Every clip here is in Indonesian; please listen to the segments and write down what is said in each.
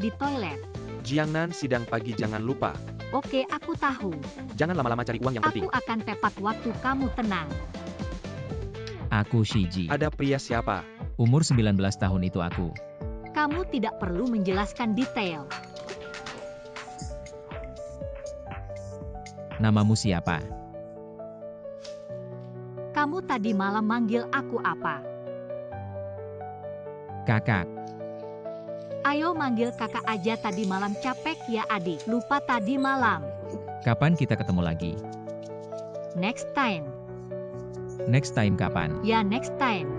di toilet. Jiangnan sidang pagi jangan lupa. Oke, aku tahu. Jangan lama-lama cari uang yang penting. Aku akan tepat waktu kamu tenang. Aku Shiji. Ada pria siapa? Umur 19 tahun itu aku. Kamu tidak perlu menjelaskan detail. Namamu siapa? Kamu tadi malam manggil aku apa? Kakak. Ayo manggil kakak aja, tadi malam capek ya adik. Lupa tadi malam. Kapan kita ketemu lagi? Next time. Next time kapan? Ya next time.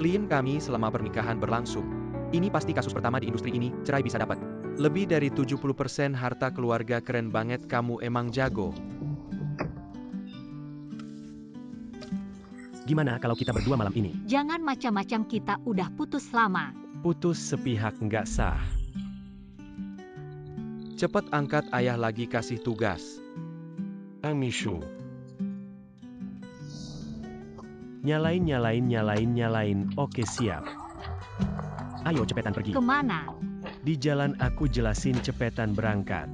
Klien kami selama pernikahan berlangsung. Ini pasti kasus pertama di industri ini, cerai bisa dapat. Lebih dari 70% harta keluarga. Keren banget, kamu emang jago. Gimana kalau kita berdua malam ini? Jangan macam-macam, kita udah putus lama. Putus sepihak nggak sah. Cepat angkat, ayah lagi kasih tugas. Amishu. Nyalain. Oke siap. Ayo cepetan pergi. Kemana? Di jalan aku jelasin, cepetan berangkat.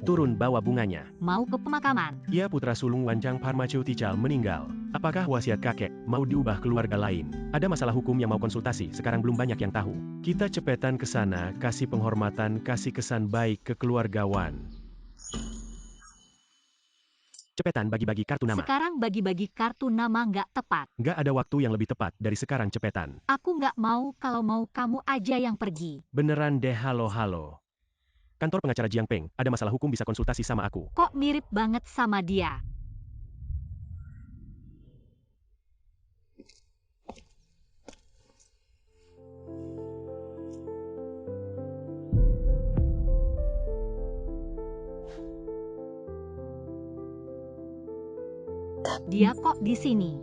Turun bawa bunganya. Mau ke pemakaman? Ya, putra sulung Wanjang Parmacutical meninggal. Apakah wasiat kakek mau diubah keluarga lain? Ada masalah hukum yang mau konsultasi, sekarang belum banyak yang tahu. Kita cepetan ke sana, kasih penghormatan, kasih kesan baik ke keluargawan. Cepetan bagi-bagi kartu nama. Sekarang bagi-bagi kartu nama nggak tepat. Nggak ada waktu yang lebih tepat dari sekarang, cepetan. Aku nggak mau, kalau mau kamu aja yang pergi. Beneran deh, halo. Kantor pengacara Jiang Peng, ada masalah hukum bisa konsultasi sama aku. Kok mirip banget sama dia? Dia kok di sini?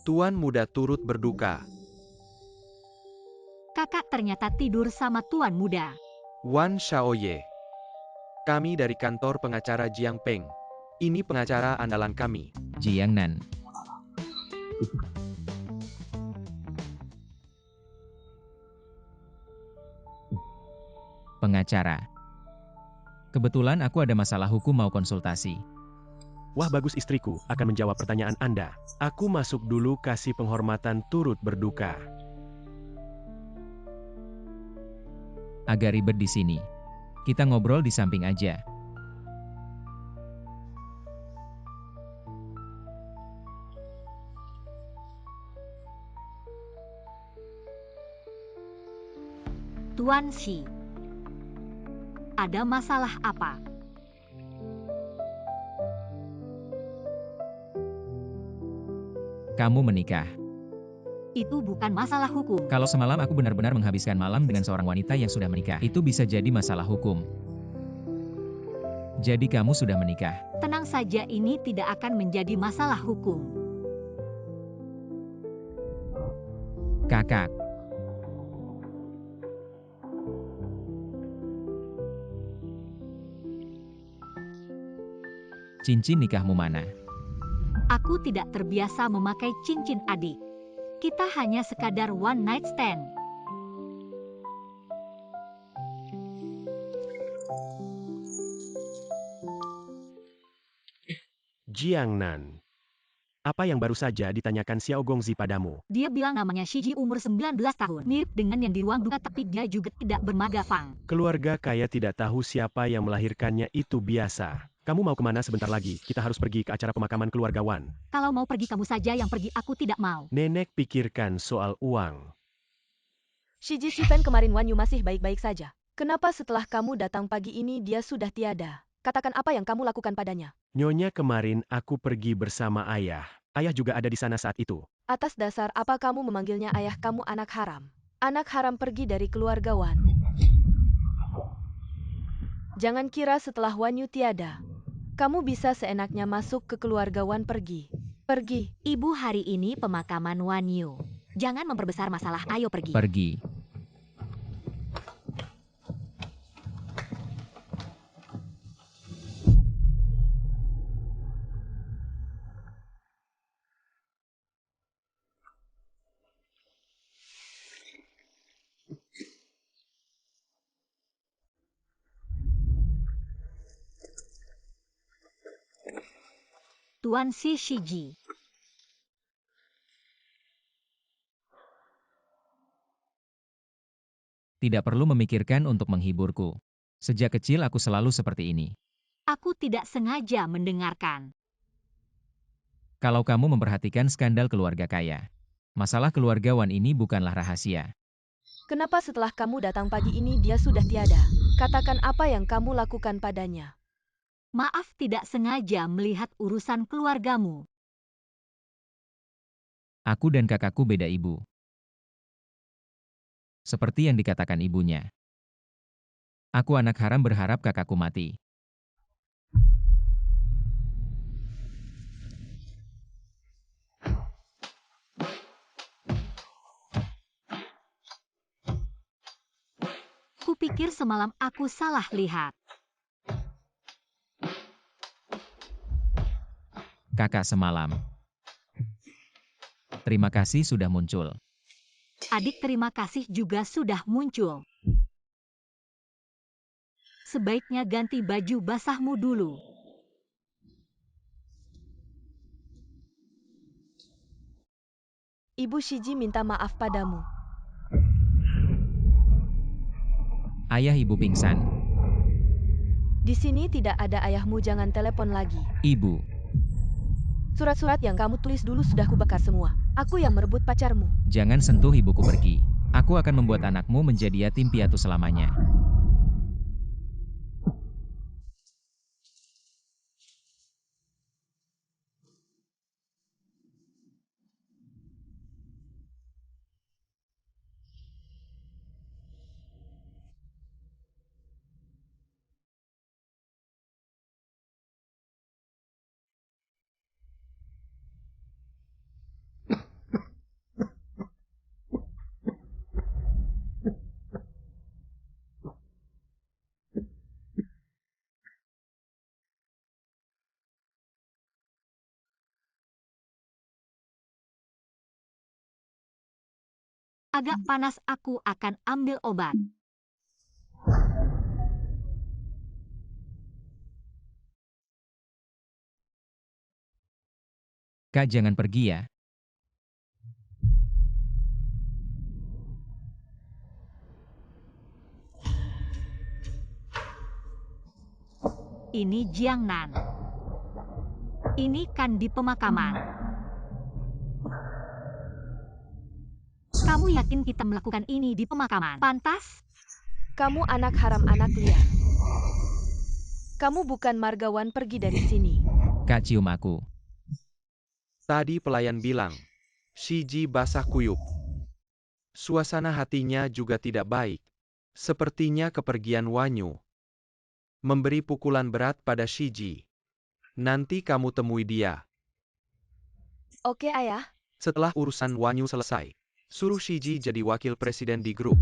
Tuan muda turut berduka. Kakak ternyata tidur sama tuan muda. Wan Xiaoye. Kami dari kantor pengacara Jiang Peng. Ini pengacara andalan kami. Jiangnan. Pengacara. Kebetulan aku ada masalah hukum mau konsultasi. Wah, bagus, istriku akan menjawab pertanyaan Anda. Aku masuk dulu, kasih penghormatan, turut berduka. Agak ribet di sini. Kita ngobrol di samping aja. Tuan Shi. Ada masalah apa? Kamu menikah. Itu bukan masalah hukum. Kalau semalam aku benar-benar menghabiskan malam dengan seorang wanita yang sudah menikah, itu bisa jadi masalah hukum. Jadi kamu sudah menikah. Tenang saja, ini tidak akan menjadi masalah hukum. Kakak. Cincin nikahmu mana? Aku tidak terbiasa memakai cincin adik. Kita hanya sekadar one night stand. Jiangnan. Apa yang baru saja ditanyakan Xiao Gongzi padamu? Dia bilang namanya Shiji, umur 19 tahun. Mirip dengan yang di ruang duka, tapi dia juga tidak bermagafang. Keluarga kaya tidak tahu siapa yang melahirkannya, itu biasa. Kamu mau kemana sebentar lagi? Kita harus pergi ke acara pemakaman keluargawan. Kalau mau pergi kamu saja yang pergi, aku tidak mau. Nenek pikirkan soal uang. Shiji Shifen, kemarin Wanyu masih baik-baik saja. Kenapa setelah kamu datang pagi ini dia sudah tiada? Katakan apa yang kamu lakukan padanya. Nyonya, kemarin aku pergi bersama ayah. Ayah juga ada di sana saat itu. Atas dasar apa kamu memanggilnya ayah kamu anak haram? Anak haram pergi dari keluarga Wan. Jangan kira setelah Wanyu tiada, kamu bisa seenaknya masuk ke keluarga Wan. Pergi. Pergi. Ibu, hari ini pemakaman Wanyu. Jangan memperbesar masalah, ayo pergi. Pergi. Tuan Si Shiji. Tidak perlu memikirkan untuk menghiburku. Sejak kecil aku selalu seperti ini. Aku tidak sengaja mendengarkan. Kalau kamu memperhatikan skandal keluarga kaya, masalah keluarga Wan ini bukanlah rahasia. Kenapa setelah kamu datang pagi ini dia sudah tiada? Katakan apa yang kamu lakukan padanya. Maaf, tidak sengaja melihat urusan keluargamu. Aku dan kakakku beda ibu. Seperti yang dikatakan ibunya. Aku anak haram berharap kakakku mati. Kupikir semalam aku salah lihat. Kakak semalam. Terima kasih sudah muncul. Adik, terima kasih juga sudah muncul. Sebaiknya ganti baju basahmu dulu. Ibu Shiji minta maaf padamu. Ayah ibu pingsan. Di sini tidak ada ayahmu, jangan telepon lagi. Ibu, Surat-surat yang kamu tulis dulu sudah kubakar semua. Aku yang merebut pacarmu. jangan sentuh ibuku pergi. Aku akan membuat anakmu menjadi yatim piatu selamanya. Agak panas, aku akan ambil obat. Kak, jangan pergi ya. Ini Jiangnan. Ini kan di pemakaman. Kamu yakin kita melakukan ini di pemakaman? Pantas? Kamu anak haram, anak liar. Kamu bukan margawan, pergi dari sini. Kak, cium aku. Tadi pelayan bilang, Shiji basah kuyup. Suasana hatinya juga tidak baik. Sepertinya kepergian Wanyu memberi pukulan berat pada Shiji. Nanti kamu temui dia. Oke, ayah. Setelah urusan Wanyu selesai, suruh Shiji jadi wakil presiden di grup.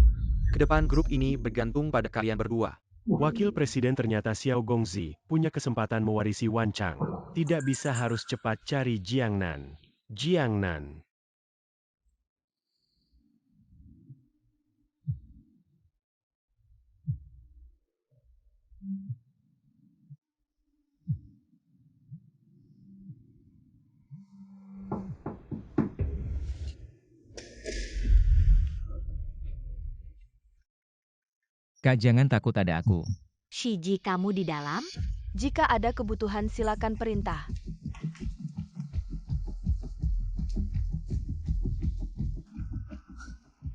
Kedepan grup ini bergantung pada kalian berdua. Wakil Presiden ternyata Xiao Gongzi, punya kesempatan mewarisi Wan Chang. Tidak bisa harus cepat cari Jiangnan. Jiangnan. Kak, jangan takut, ada aku. Shiji, kamu di dalam? Jika ada kebutuhan silakan perintah.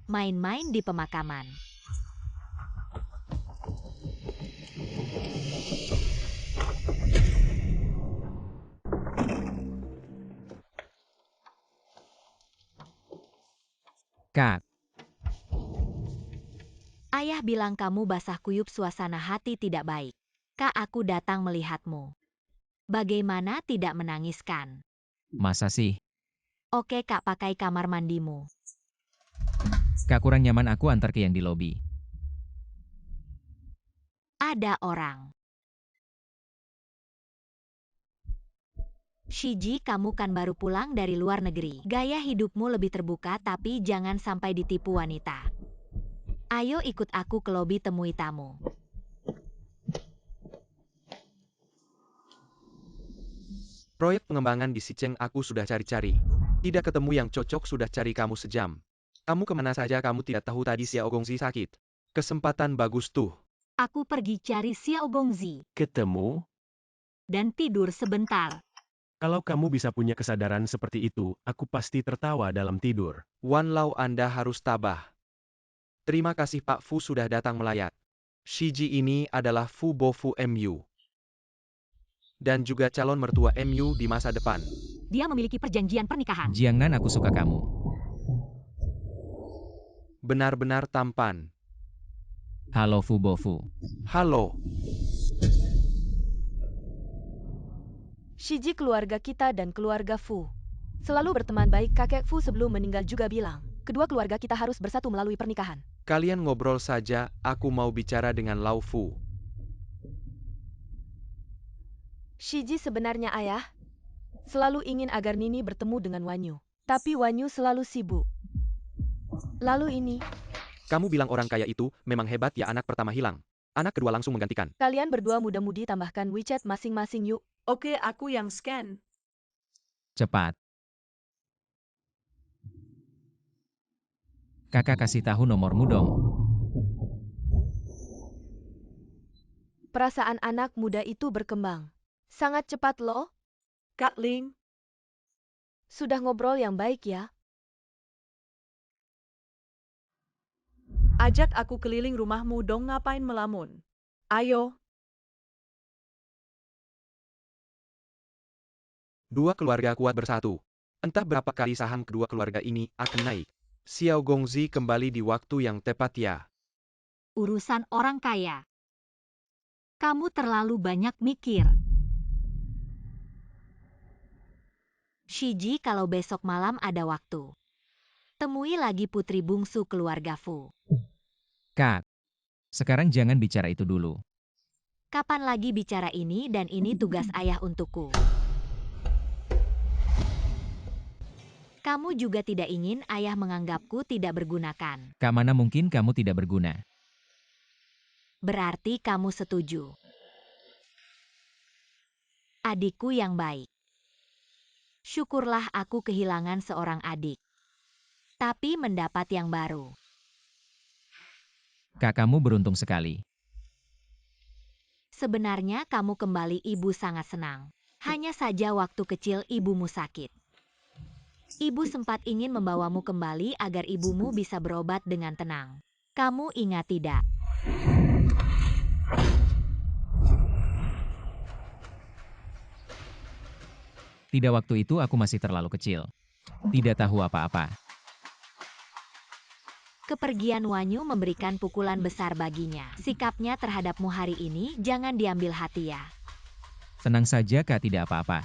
Main-main di pemakaman. Kak, Ayah bilang kamu basah kuyup, suasana hati tidak baik. Kak, aku datang melihatmu. Bagaimana tidak menangiskan? masa sih? Oke Kak, pakai kamar mandimu. Kak, kurang nyaman, aku antar ke yang di lobi. Ada orang. Shiji, kamu kan baru pulang dari luar negeri. Gaya hidupmu lebih terbuka, tapi jangan sampai ditipu wanita. Ayo ikut aku ke lobi temui tamu. Proyek pengembangan di Sicheng aku sudah cari-cari. Tidak ketemu yang cocok, sudah cari kamu sejam. Kamu kemana saja? Kamu tidak tahu tadi Xiao Gongzi sakit. Kesempatan bagus tuh. Aku pergi cari Xiao Gongzi Ketemu? dan tidur sebentar. Kalau kamu bisa punya kesadaran seperti itu, aku pasti tertawa dalam tidur. Wan Lao, Anda harus tabah. Terima kasih Pak Fu sudah datang melayat. Shiji ini adalah Fu Bo Fu MU. Dan juga calon mertua MU di masa depan. Dia memiliki perjanjian pernikahan. Jiang Nan, aku suka kamu. Benar-benar tampan. Halo Fu Bofu. Halo. Shiji keluarga kita dan keluarga Fu selalu berteman baik. Kakek Fu sebelum meninggal juga bilang, kedua keluarga kita harus bersatu melalui pernikahan. Kalian ngobrol saja, aku mau bicara dengan Lao Fu. Shiji sebenarnya ayah selalu ingin agar Nini bertemu dengan Wanyu. Tapi Wanyu selalu sibuk. Lalu ini, Kamu bilang orang kaya itu memang hebat ya, anak pertama hilang. Anak kedua langsung menggantikan. kalian berdua muda-mudi tambahkan WeChat masing-masing yuk. Oke, aku yang scan. Cepat. Kakak kasih tahu nomormu dong. Perasaan anak muda itu berkembang. Sangat cepat loh. Kak Ling, Sudah ngobrol yang baik ya. ajak aku keliling rumahmu dong, ngapain melamun? Ayo. Dua keluarga kuat bersatu. Entah berapa kali saham kedua keluarga ini akan naik. Xiao Gongzi kembali di waktu yang tepat ya. Urusan orang kaya. Kamu terlalu banyak mikir. Shiji, kalau besok malam ada waktu, temui lagi putri bungsu keluarga Fu. Kak, sekarang jangan bicara itu dulu. Kapan lagi bicara ini, dan ini tugas ayah untukku. Kamu juga tidak ingin ayah menganggapku tidak bergunakan. Kak, mana mungkin kamu tidak berguna? Berarti kamu setuju. Adikku yang baik. Syukurlah aku kehilangan seorang adik, tapi mendapat yang baru. Kak, kamu beruntung sekali. Sebenarnya kamu kembali, ibu sangat senang. Hanya saja waktu kecil ibumu sakit. Ibu sempat ingin membawamu kembali agar ibumu bisa berobat dengan tenang. Kamu ingat tidak? Tidak, waktu itu aku masih terlalu kecil. Tidak tahu apa-apa. Kepergian Wanyu memberikan pukulan besar baginya. Sikapnya terhadapmu hari ini jangan diambil hati ya. Tenang saja Kak, tidak apa-apa.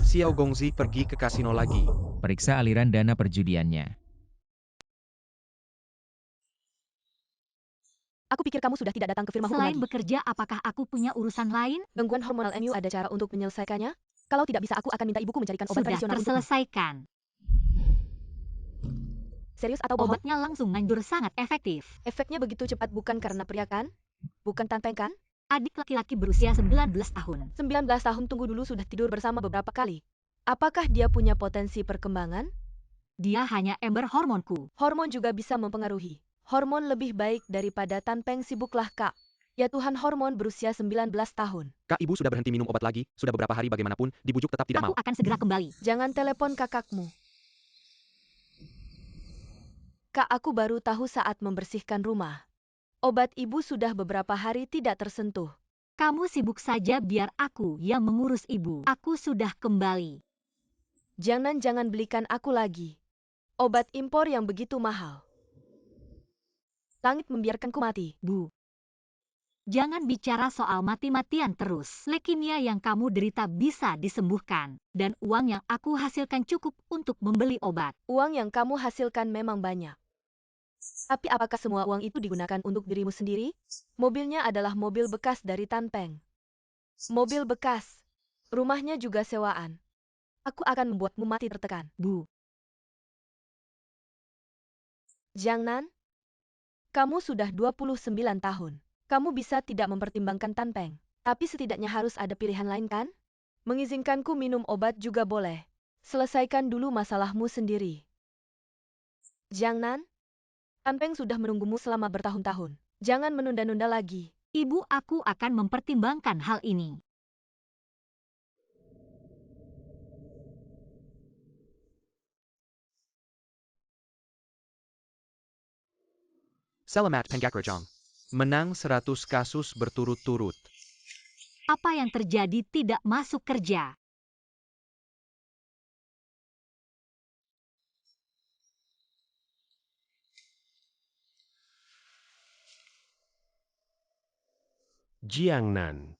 Xiao Gongzi pergi ke kasino lagi. Periksa aliran dana perjudiannya. Aku pikir kamu sudah tidak datang ke firmaku Selain lagi. bekerja, apakah aku punya urusan lain? Gangguan hormonal MU ada cara untuk menyelesaikannya? Kalau tidak bisa, aku akan minta ibuku mencarikan obat Sudah tradisional untukmu. terselesaikan. Serius atau bohong? Obatnya langsung manjur, sangat efektif. Efeknya begitu cepat, bukan karena pria kan? Bukan tanteng kan? Adik laki-laki berusia 19 tahun. 19 tahun, tunggu dulu, sudah tidur bersama beberapa kali. Apakah dia punya potensi perkembangan? Dia hanya ember hormonku. Hormon juga bisa mempengaruhi. Hormon lebih baik daripada tanteng, sibuklah Kak. Ya Tuhan, hormon berusia 19 tahun. Kak, ibu sudah berhenti minum obat lagi, sudah beberapa hari, bagaimanapun, dibujuk tetap tidak Aku mau. akan segera kembali. Jangan telepon kakakmu. Kak, aku baru tahu saat membersihkan rumah. Obat ibu sudah beberapa hari tidak tersentuh. Kamu sibuk saja, biar aku yang mengurus ibu. Aku sudah kembali. Jangan belikan aku lagi obat impor yang begitu mahal. Langit membiarkanku mati. Bu, jangan bicara soal mati-matian terus. Leukemia yang kamu derita bisa disembuhkan. Dan uang yang aku hasilkan cukup untuk membeli obat. Uang yang kamu hasilkan memang banyak. Tapi apakah semua uang itu digunakan untuk dirimu sendiri? Mobilnya adalah mobil bekas dari Tan Peng. Mobil bekas. Rumahnya juga sewaan. Aku akan membuatmu mati tertekan. Bu. Jiang Nan, kamu sudah 29 tahun. Kamu bisa tidak mempertimbangkan Tan Peng. Tapi setidaknya harus ada pilihan lain kan? Mengizinkanku minum obat juga boleh. Selesaikan dulu masalahmu sendiri. Jiang Nan, Tan Peng sudah menunggumu selama bertahun-tahun. Jangan menunda-nunda lagi. Ibu, aku akan mempertimbangkan hal ini. Selamat Pengakrajang. Menang 100 kasus berturut-turut. Apa yang terjadi tidak masuk kerja? Jiang Nan.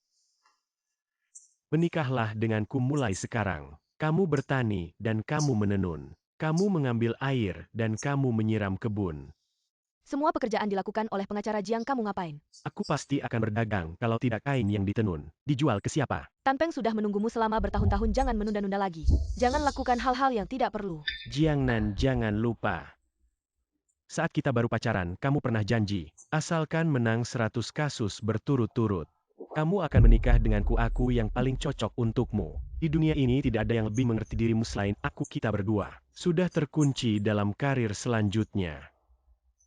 Menikahlah denganku mulai sekarang. Kamu bertani dan kamu menenun. Kamu mengambil air dan kamu menyiram kebun. Semua pekerjaan dilakukan oleh pengacara Jiang. Kamu ngapain? Aku pasti akan berdagang kalau tidak kain yang ditenun. Dijual ke siapa? Tan Peng sudah menunggumu selama bertahun-tahun. Jangan menunda-nunda lagi. Jangan lakukan hal-hal yang tidak perlu. Jiang Nan, jangan lupa. Saat kita baru pacaran, kamu pernah janji, asalkan menang 100 kasus berturut-turut. Kamu akan menikah denganku, aku yang paling cocok untukmu. Di dunia ini tidak ada yang lebih mengerti dirimu selain aku. Kita berdua sudah terkunci dalam karir selanjutnya.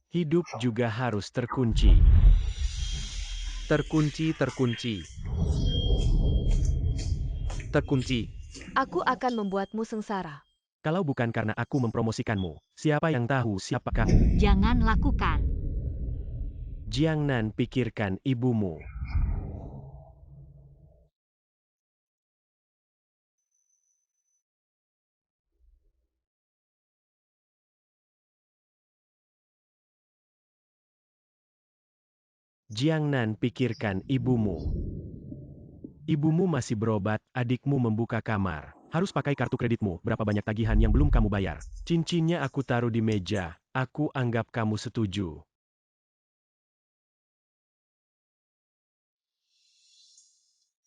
Hidup juga harus terkunci. Terkunci. Aku akan membuatmu sengsara. Kalau bukan karena aku mempromosikanmu, siapa yang tahu siapakah? Jangan lakukan. Jiang Nan, pikirkan ibumu. Jiang Nan, pikirkan ibumu. Ibumu masih berobat, adikmu membuka kamar. Harus pakai kartu kreditmu, berapa banyak tagihan yang belum kamu bayar. Cincinnya aku taruh di meja, aku anggap kamu setuju.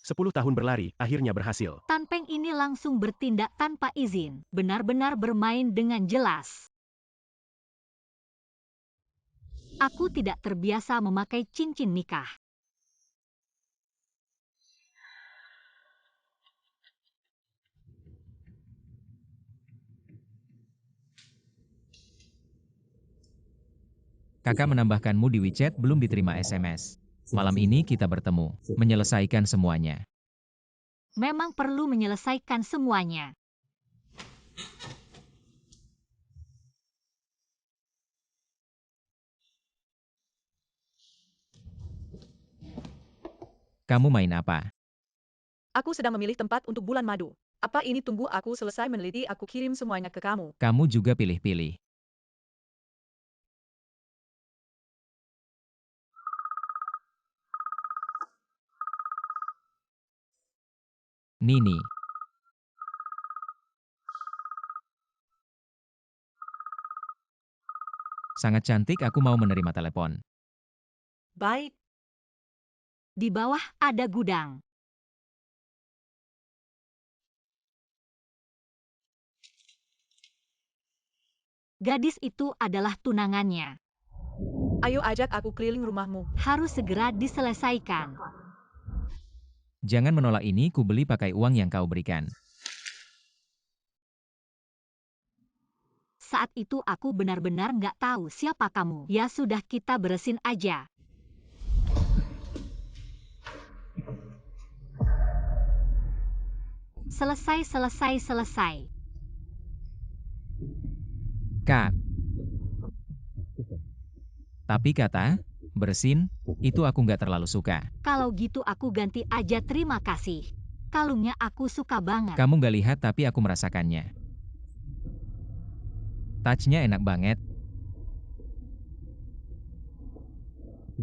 10 tahun berlari, akhirnya berhasil. Tan Peng ini langsung bertindak tanpa izin. Benar-benar bermain dengan jelas. Aku tidak terbiasa memakai cincin nikah. Kakak menambahkanmu di WeChat belum diterima SMS. Malam ini kita bertemu, menyelesaikan semuanya. Memang perlu menyelesaikan semuanya. Kamu main apa? Aku sedang memilih tempat untuk bulan madu. Apa ini? Tunggu aku selesai meneliti, aku kirim semuanya ke kamu. Kamu juga pilih-pilih. Nini. Sangat cantik, aku mau menerima telepon. Baik. Di bawah ada gudang. Gadis itu adalah tunangannya. Ayo ajak aku keliling rumahmu. Harus segera diselesaikan. Jangan menolak ini, ku beli pakai uang yang kau berikan. Saat itu aku benar-benar nggak tahu siapa kamu. Ya sudah, kita beresin aja. Selesai. Kak. Tapi kata, bersin, itu aku nggak terlalu suka. Kalau gitu aku ganti aja, terima kasih. Kalungnya aku suka banget. Kamu nggak lihat tapi aku merasakannya. Touch-nya enak banget.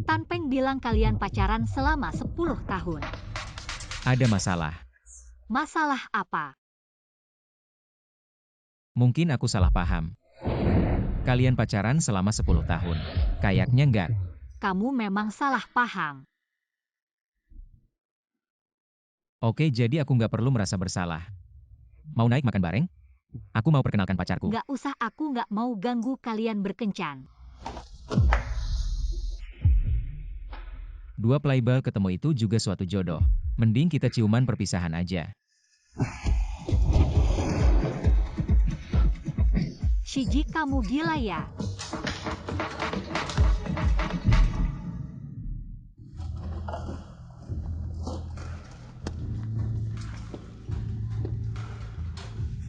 Tan Peng bilang kalian pacaran selama 10 tahun. Ada masalah. Masalah apa? Mungkin aku salah paham. Kalian pacaran selama 10 tahun. Kayaknya enggak. Kamu memang salah paham. Oke, jadi aku nggak perlu merasa bersalah. Mau naik makan bareng? Aku mau perkenalkan pacarku. Nggak usah, aku nggak mau ganggu kalian berkencan. Dua playboy ketemu itu juga suatu jodoh. Mending kita ciuman perpisahan aja. Shiji, kamu gila ya?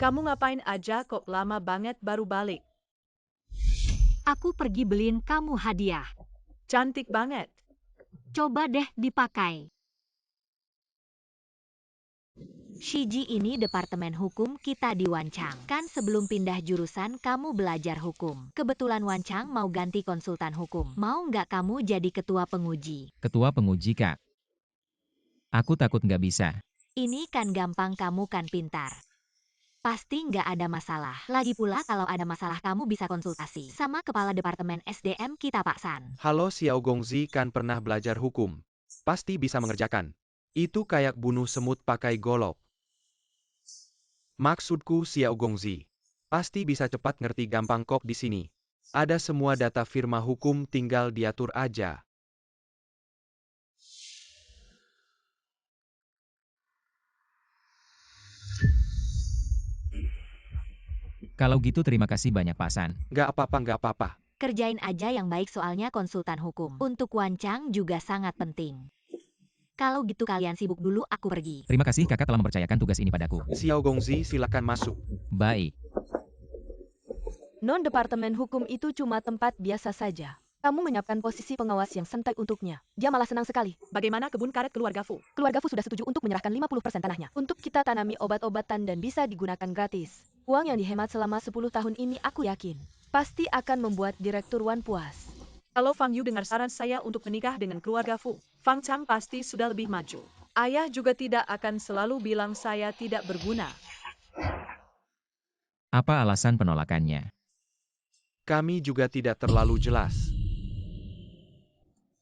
Kamu ngapain aja kok lama banget baru balik? Aku pergi beliin kamu hadiah. Cantik banget. Coba deh dipakai. Shiji, ini departemen hukum kita di Wancang. Kan sebelum pindah jurusan kamu belajar hukum. Kebetulan Wancang mau ganti konsultan hukum. Mau nggak kamu jadi ketua penguji? Ketua penguji, Kak. Aku takut nggak bisa. Ini kan gampang, kamu kan pintar. Pasti nggak ada masalah. Lagi pula kalau ada masalah kamu bisa konsultasi sama kepala departemen SDM kita, Pak San. Halo, Xiao Gongzi kan pernah belajar hukum. Pasti bisa mengerjakan. Itu kayak bunuh semut pakai golok. Maksudku Xiao Gongzi. Pasti bisa cepat ngerti, gampang kok di sini. Ada semua data firma hukum, tinggal diatur aja. Kalau gitu terima kasih banyak, Pak San. Nggak apa-apa, nggak apa-apa. Kerjain aja yang baik, soalnya konsultan hukum untuk Wancang juga sangat penting. Kalau gitu kalian sibuk dulu, aku pergi. Terima kasih kakak telah mempercayakan tugas ini padaku. Xiao Gongzi, silakan masuk. Baik. Non-departemen hukum itu cuma tempat biasa saja. Kamu menyiapkan posisi pengawas yang santai untuknya. Dia malah senang sekali. Bagaimana kebun karet keluarga Fu? Keluarga Fu sudah setuju untuk menyerahkan 50% tanahnya. Untuk kita tanami obat-obatan dan bisa digunakan gratis. Uang yang dihemat selama 10 tahun ini aku yakin pasti akan membuat Direktur Wan puas. Kalau Fang Yu dengar saran saya untuk menikah dengan keluarga Fu, Fang Chang pasti sudah lebih maju. Ayah juga tidak akan selalu bilang saya tidak berguna. Apa alasan penolakannya? Kami juga tidak terlalu jelas.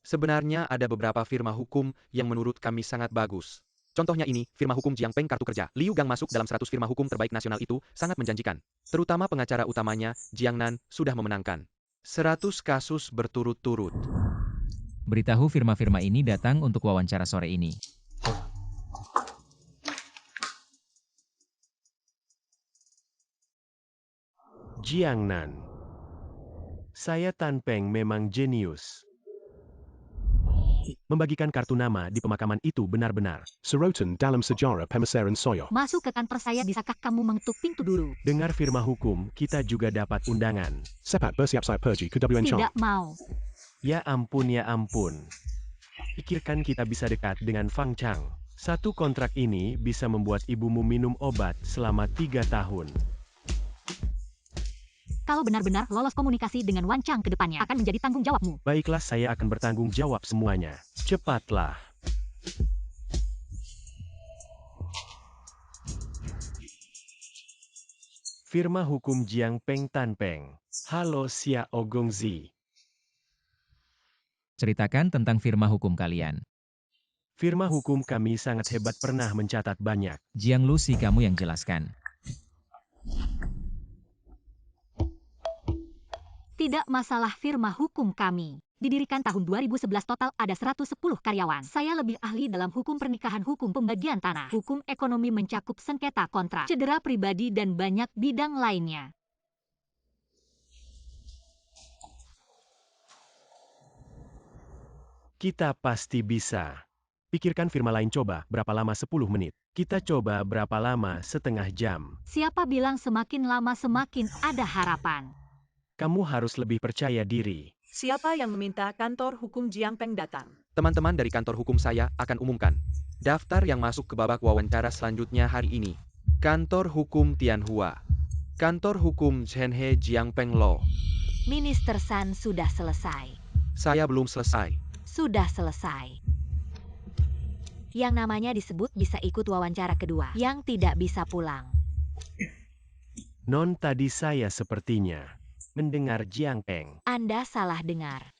Sebenarnya ada beberapa firma hukum yang menurut kami sangat bagus. Contohnya ini, firma hukum Jiang Peng Kartu Kerja. Liu Gang masuk dalam 100 firma hukum terbaik nasional itu, sangat menjanjikan. Terutama pengacara utamanya, Jiang Nan, sudah memenangkan 100 kasus berturut-turut. Beritahu firma-firma ini datang untuk wawancara sore ini. Jiang Nan. Saya Tan Peng memang jenius. Membagikan kartu nama di pemakaman itu benar-benar. Sorotan dalam sejarah pemasaran soyo. Masuk ke kantor saya, bisakah kamu mengetuk pintu dulu? Dengar firma hukum, kita juga dapat undangan. Sepat bersiap-siap pergi ke WN Chong. Tidak mau. Ya ampun, ya ampun. Pikirkan kita bisa dekat dengan Fang Chang. Satu kontrak ini bisa membuat ibumu minum obat selama 3 tahun. Kalau benar-benar lolos komunikasi dengan Wancang ke depannya akan menjadi tanggung jawabmu. Baiklah, saya akan bertanggung jawab semuanya. Cepatlah. Firma hukum Jiang Peng Tan Peng. Halo Xiao Gongzi. Ceritakan tentang firma hukum kalian. Firma hukum kami sangat hebat, pernah mencatat banyak. Jiang Lucy, kamu yang jelaskan. Tidak masalah, firma hukum kami didirikan tahun 2011, total ada 110 karyawan. Saya lebih ahli dalam hukum pernikahan, hukum pembagian tanah, hukum ekonomi mencakup sengketa kontrak, cedera pribadi dan banyak bidang lainnya. Kita pasti bisa. Pikirkan firma lain, coba berapa lama 10 menit. Kita coba berapa lama setengah jam. Siapa bilang semakin lama semakin ada harapan? Kamu harus lebih percaya diri. Siapa yang meminta kantor hukum Jiang Peng datang? Teman-teman dari kantor hukum saya akan umumkan daftar yang masuk ke babak wawancara selanjutnya hari ini. Kantor hukum Tianhua. Kantor hukum Zhenhe Jiang Peng Law. Minister San sudah selesai. Saya belum selesai. Sudah selesai. Yang namanya disebut bisa ikut wawancara kedua, yang tidak bisa pulang. Non, tadi saya sepertinya mendengar Jiang Peng. Anda salah dengar.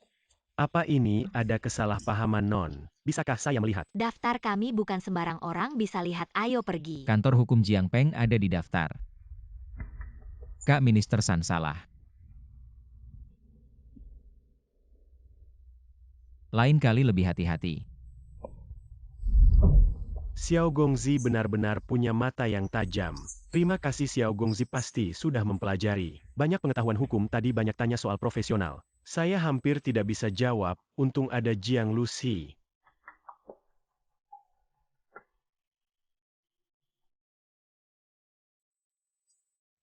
Apa ini ada kesalahpahaman, Non? Bisakah saya melihat? Daftar kami bukan sembarang orang bisa lihat. Ayo pergi. Kantor hukum Jiang Peng ada di daftar. Kak Minister San salah. Lain kali lebih hati-hati. Xiao Gongzi benar-benar punya mata yang tajam. Terima kasih Xiao Gongzi, pasti sudah mempelajari banyak pengetahuan hukum. Tadi banyak tanya soal profesional. Saya hampir tidak bisa jawab, untung ada Jiang Lucy.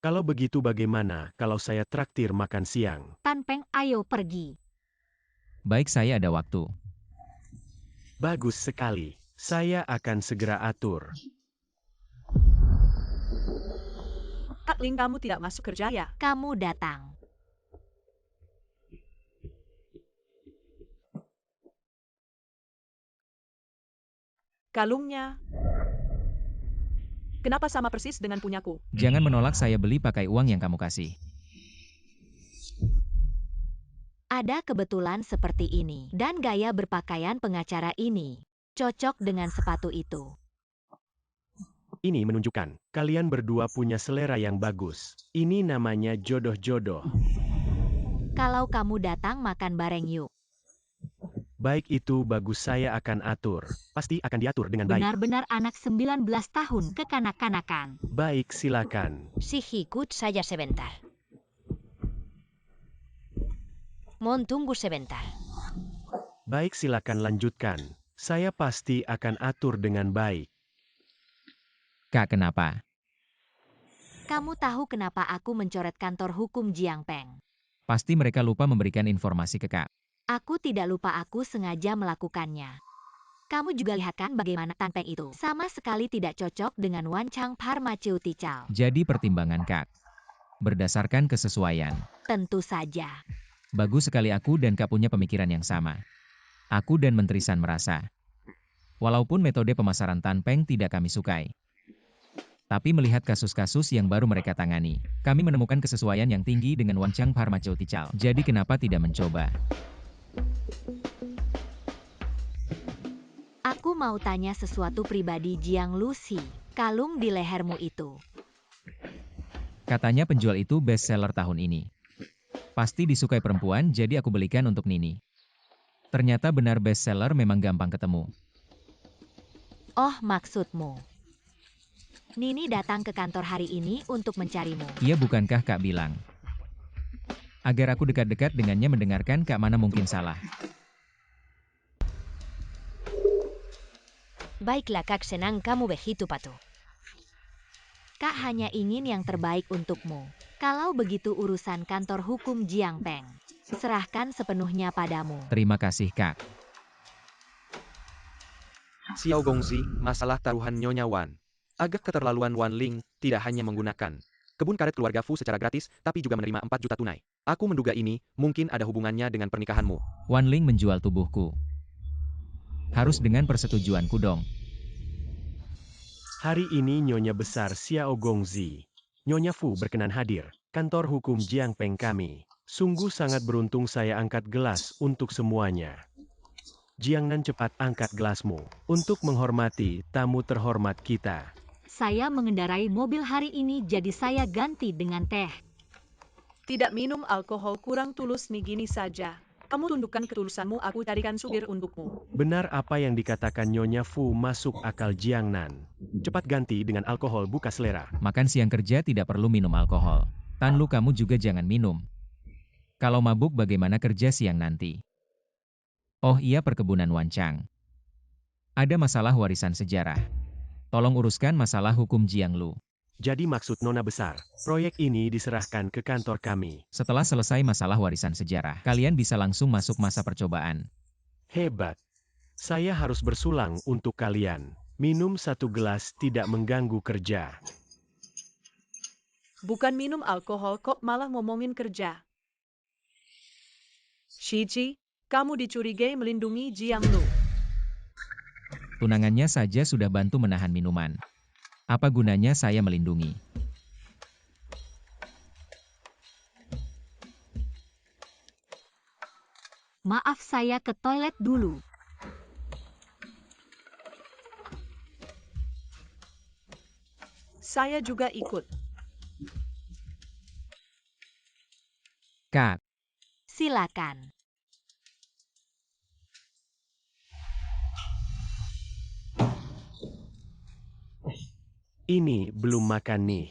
Kalau begitu bagaimana kalau saya traktir makan siang? Tan Peng, ayo pergi. Baik, saya ada waktu. Bagus sekali. Saya akan segera atur. Kak Ling, kamu tidak masuk kerja ya? Kamu datang. Kalungnya. Kenapa sama persis dengan punyaku? Jangan menolak saya beli pakai uang yang kamu kasih. Ada kebetulan seperti ini. Dan gaya berpakaian pengacara ini cocok dengan sepatu itu. Ini menunjukkan kalian berdua punya selera yang bagus. Ini namanya jodoh-jodoh. Kalau kamu datang makan bareng yuk. Baik, itu bagus, saya akan atur. Pasti akan diatur dengan baik. Benar-benar anak 19 tahun kekanak-kanakan. Baik, silakan. Si ikut saja sebentar. Mohon tunggu sebentar. Baik, silakan lanjutkan. Saya pasti akan atur dengan baik. Kak, kenapa? Kamu tahu kenapa aku mencoret kantor hukum Jiang Peng? Pasti mereka lupa memberikan informasi ke Kak. Aku tidak lupa, aku sengaja melakukannya. Kamu juga lihat kan bagaimana Tan Peng itu sama sekali tidak cocok dengan Wan Chang Pharmaceutical. Jadi pertimbangan Kak. Berdasarkan kesesuaian. Tentu saja. Bagus sekali, aku dan Kak punya pemikiran yang sama. Aku dan Menteri San merasa. Walaupun metode pemasaran Tan Peng tidak kami sukai. Tapi melihat kasus-kasus yang baru mereka tangani, kami menemukan kesesuaian yang tinggi dengan Wan Chang Pharmaceutical. Jadi kenapa tidak mencoba? Aku mau tanya sesuatu pribadi, Jiang Lucy. Kalung di lehermu itu. Katanya penjual itu best seller tahun ini. Pasti disukai perempuan, jadi aku belikan untuk Nini. Ternyata benar best seller, memang gampang ketemu. Oh, maksudmu. Nini datang ke kantor hari ini untuk mencarimu. Iya, bukankah Kak bilang? Agar aku dekat-dekat dengannya, mendengarkan Kak, mana mungkin salah. Baiklah Kak, senang kamu begitu patuh. Kak hanya ingin yang terbaik untukmu. Kalau begitu urusan kantor hukum Jiang Peng, serahkan sepenuhnya padamu. Terima kasih Kak. Xiao Gongzi, masalah taruhan Nyonya Wan. Agak keterlaluan Wan Ling, tidak hanya menggunakan kebun karet keluarga Fu secara gratis, tapi juga menerima 4 juta tunai. Aku menduga ini mungkin ada hubungannya dengan pernikahanmu. Wan Ling menjual tubuhku. Harus dengan persetujuanku dong. Hari ini Nyonya Besar Xiao Gongzi, Nyonya Fu berkenan hadir. Kantor hukum Jiang Peng kami. Sungguh sangat beruntung, saya angkat gelas untuk semuanya. Jiangnan, cepat angkat gelasmu untuk menghormati tamu terhormat kita. Saya mengendarai mobil hari ini, jadi saya ganti dengan teh. Tidak minum alkohol, kurang tulus nih, gini saja. Kamu tundukkan ketulusanmu, aku carikan supir untukmu. Benar apa yang dikatakan Nyonya Fu, masuk akal Jiangnan. Cepat ganti dengan alkohol, buka selera. Makan siang kerja tidak perlu minum alkohol. Tan Lu, kamu juga jangan minum. Kalau mabuk bagaimana kerja siang nanti? Oh iya, perkebunan Wan Chang. Ada masalah warisan sejarah. Tolong uruskan masalah hukum Jiang Lu. Jadi maksud Nona Besar, proyek ini diserahkan ke kantor kami. Setelah selesai masalah warisan sejarah, kalian bisa langsung masuk masa percobaan. Hebat. Saya harus bersulang untuk kalian. Minum 1 gelas tidak mengganggu kerja. Bukan minum alkohol kok, malah ngomongin kerja. Shiji, kamu dicurigai melindungi Jiang Lu. Tunangannya saja sudah bantu menahan minuman. Apa gunanya saya melindungi? Maaf, saya ke toilet dulu. Saya juga ikut. Kak, Silakan. Ini belum makan nih.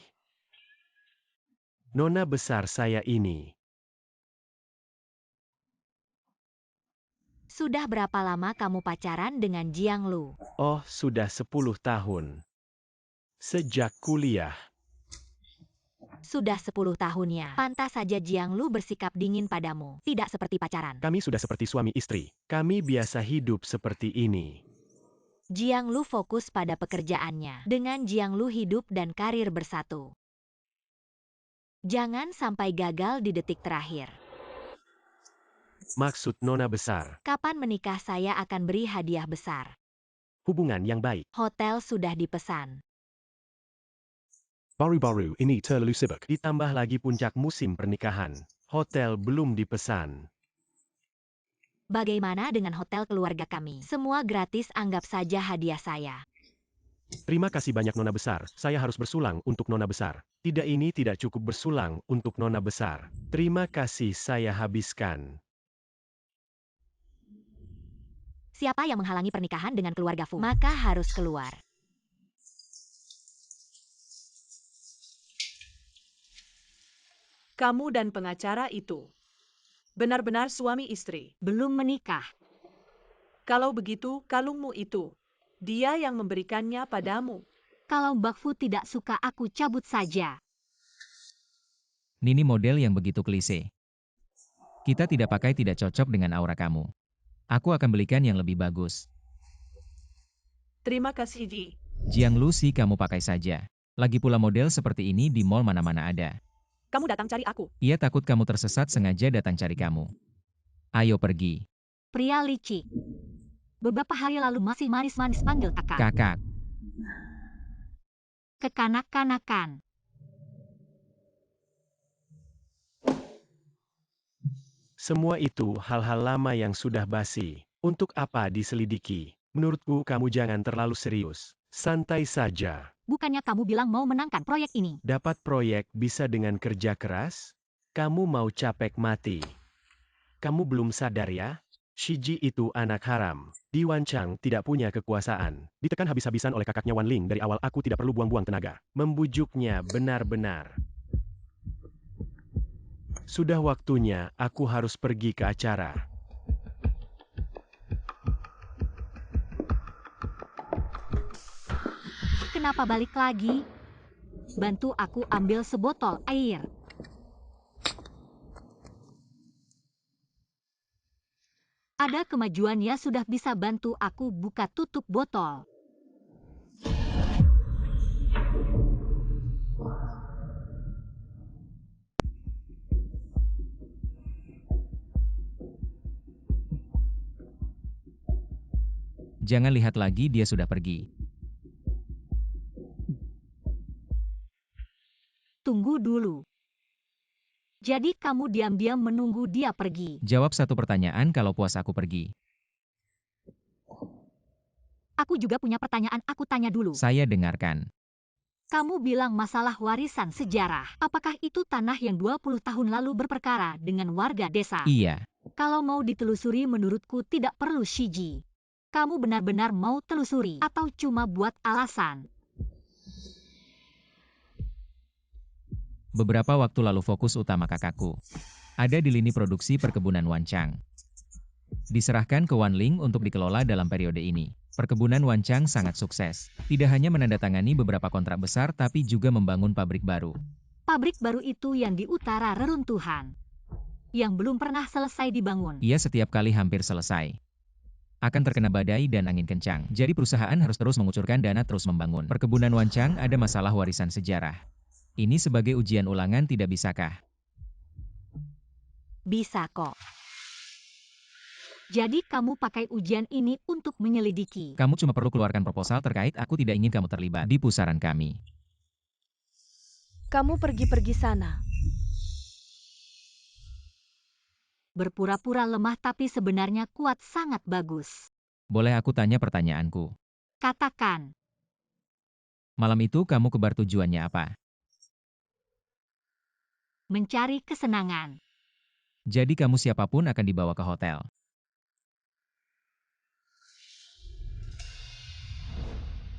Nona besar saya ini. Sudah berapa lama kamu pacaran dengan Jiang Lu? Oh, sudah 10 tahun. Sejak kuliah. Sudah 10 tahunnya. Pantas saja Jiang Lu bersikap dingin padamu. Tidak seperti pacaran. Kami sudah seperti suami istri. Kami biasa hidup seperti ini. Jiang Lu fokus pada pekerjaannya. Dengan Jiang Lu hidup dan karir bersatu. Jangan sampai gagal di detik terakhir. Maksud Nona besar. Kapan menikah, saya akan beri hadiah besar. Hubungan yang baik. Hotel sudah dipesan. Baru-baru ini terlalu sibuk. Ditambah lagi puncak musim pernikahan. Hotel belum dipesan. Bagaimana dengan hotel keluarga kami? Semua gratis, anggap saja hadiah saya. Terima kasih banyak Nona besar. Saya harus bersulang untuk Nona besar. Tidak, ini tidak cukup bersulang untuk Nona besar. Terima kasih, saya habiskan. Siapa yang menghalangi pernikahan dengan keluarga Fu? Maka harus keluar. Kamu dan pengacara itu benar-benar suami istri. Belum menikah. Kalau begitu, kalungmu itu, dia yang memberikannya padamu. Kalau Mbak Fu tidak suka, aku cabut saja. Nini model yang begitu klise. Kita tidak pakai, tidak cocok dengan aura kamu. Aku akan belikan yang lebih bagus. Terima kasih, Ji. Jiang Lu sih kamu pakai saja. Lagi pula model seperti ini di mall mana-mana ada. Kamu datang cari aku. Ia takut kamu tersesat, sengaja datang cari kamu. Ayo pergi. Pria licik. Beberapa hari lalu masih manis-manis panggil kakak. Kakak. Kekanak-kanakan. Semua itu hal-hal lama yang sudah basi. Untuk apa diselidiki? Menurutku kamu jangan terlalu serius. Santai saja. Bukannya kamu bilang mau menangkan proyek ini? Dapat proyek bisa dengan kerja keras? Kamu mau capek mati. Kamu belum sadar ya? Shiji itu anak haram. Di Wanchang tidak punya kekuasaan. Ditekan habis-habisan oleh kakaknya Wan Ling. Dari awal aku tidak perlu buang-buang tenaga. Membujuknya benar-benar. Sudah waktunya aku harus pergi ke acara. Kenapa balik lagi? Bantu aku ambil sebotol air. Ada kemajuan ya, sudah bisa bantu aku buka tutup botol. Jangan lihat lagi, dia sudah pergi. Tunggu dulu. Jadi kamu diam-diam menunggu dia pergi. Jawab satu pertanyaan, kalau puas aku pergi. Aku juga punya pertanyaan, aku tanya dulu. Saya dengarkan. Kamu bilang masalah warisan sejarah. Apakah itu tanah yang 20 tahun lalu berperkara dengan warga desa? Iya. Kalau mau ditelusuri, menurutku tidak perlu Shiji. Kamu benar-benar mau telusuri atau cuma buat alasan? Beberapa waktu lalu fokus utama kakakku ada di lini produksi perkebunan Wanchang. Diserahkan ke Wan Ling untuk dikelola dalam periode ini. Perkebunan Wanchang sangat sukses. Tidak hanya menandatangani beberapa kontrak besar, tapi juga membangun pabrik baru. Pabrik baru itu yang di utara reruntuhan, yang belum pernah selesai dibangun. Ia setiap kali hampir selesai akan terkena badai dan angin kencang. Jadi perusahaan harus terus mengucurkan dana, terus membangun. Perkebunan Wanchang ada masalah warisan sejarah. Ini sebagai ujian ulangan, tidak bisakah? Bisa kok. Jadi kamu pakai ujian ini untuk menyelidiki. Kamu cuma perlu keluarkan proposal terkait, aku tidak ingin kamu terlibat di pusaran kami. Kamu pergi-pergi sana. Berpura-pura lemah tapi sebenarnya kuat sangat bagus. Boleh aku tanya pertanyaanku? Katakan, Malam itu kamu ke bar tujuannya apa? mencari kesenangan. Jadi kamu siapapun akan dibawa ke hotel.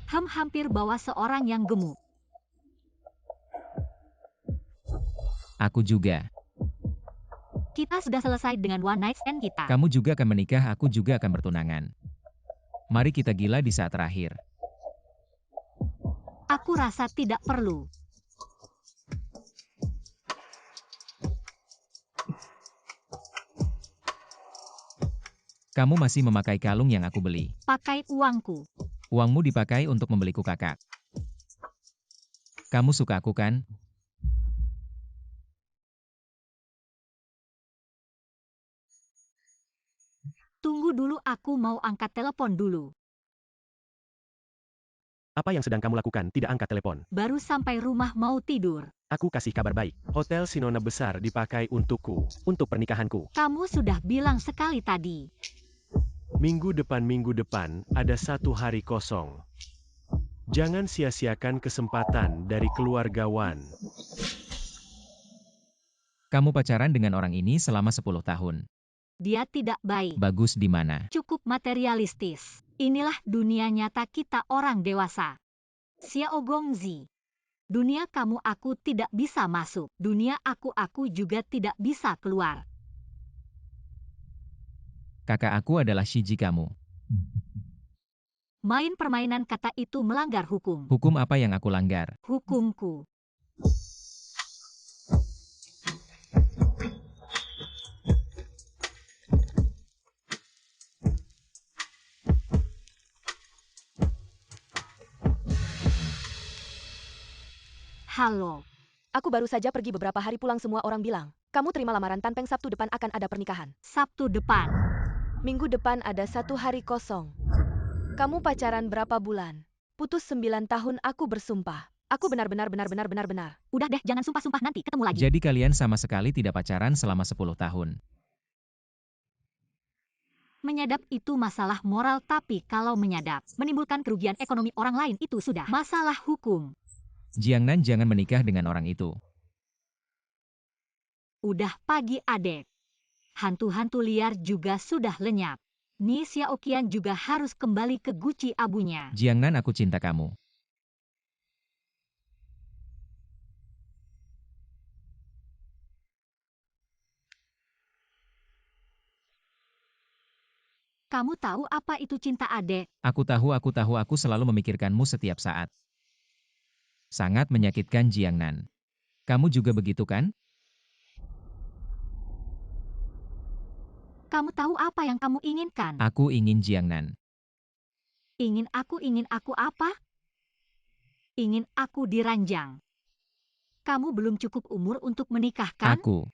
Hampir bawa seorang yang gemuk. Aku juga. Kita sudah selesai dengan one night stand kita. Kamu juga akan menikah, aku juga akan bertunangan. Mari kita gila di saat terakhir. Aku rasa tidak perlu. Kamu masih memakai kalung yang aku beli. Pakai uangku. Uangmu dipakai untuk membeliku kakak. Kamu suka aku kan? Tunggu dulu, aku mau angkat telepon dulu. Apa yang sedang kamu lakukan? Tidak angkat telepon. Baru sampai rumah mau tidur. Aku kasih kabar baik. Hotel Sinona besar dipakai untukku, untuk pernikahanku. Kamu sudah bilang sekali tadi. Minggu depan ada 1 hari kosong. Jangan sia-siakan kesempatan dari keluarga Wan. Kamu pacaran dengan orang ini selama 10 tahun. Dia tidak baik. Bagus di mana? Cukup materialistis. Inilah dunia nyata kita orang dewasa. Xiao Gongzi. Dunia kamu aku tidak bisa masuk. Dunia aku juga tidak bisa keluar. Kakak aku adalah Shiji kamu. Main permainan kata itu melanggar hukum. Hukum apa yang aku langgar? Hukumku. Halo. Aku baru saja pergi beberapa hari pulang, semua orang bilang, kamu terima lamaran Tan Peng, Sabtu depan akan ada pernikahan. Sabtu depan. Minggu depan ada 1 hari kosong. Kamu pacaran berapa bulan? Putus 9 tahun, aku bersumpah. Aku benar-benar. Udah deh, jangan sumpah-sumpah, nanti ketemu lagi. Jadi kalian sama sekali tidak pacaran selama 10 tahun. Menyadap itu masalah moral, tapi kalau menyadap menimbulkan kerugian ekonomi orang lain itu sudah masalah hukum. Jiangnan jangan menikah dengan orang itu. Udah pagi adek. Hantu-hantu liar juga sudah lenyap. Ni Xiaoqian juga harus kembali ke guci abunya. Jiangnan, aku cinta kamu. Kamu tahu apa itu cinta adek? Aku tahu, aku selalu memikirkanmu setiap saat. Sangat menyakitkan Jiangnan. Kamu juga begitu kan? Kamu tahu apa yang kamu inginkan? Aku ingin Jiangnan. Ingin aku apa? Ingin aku diranjang. Kamu belum cukup umur untuk menikah kan? Aku.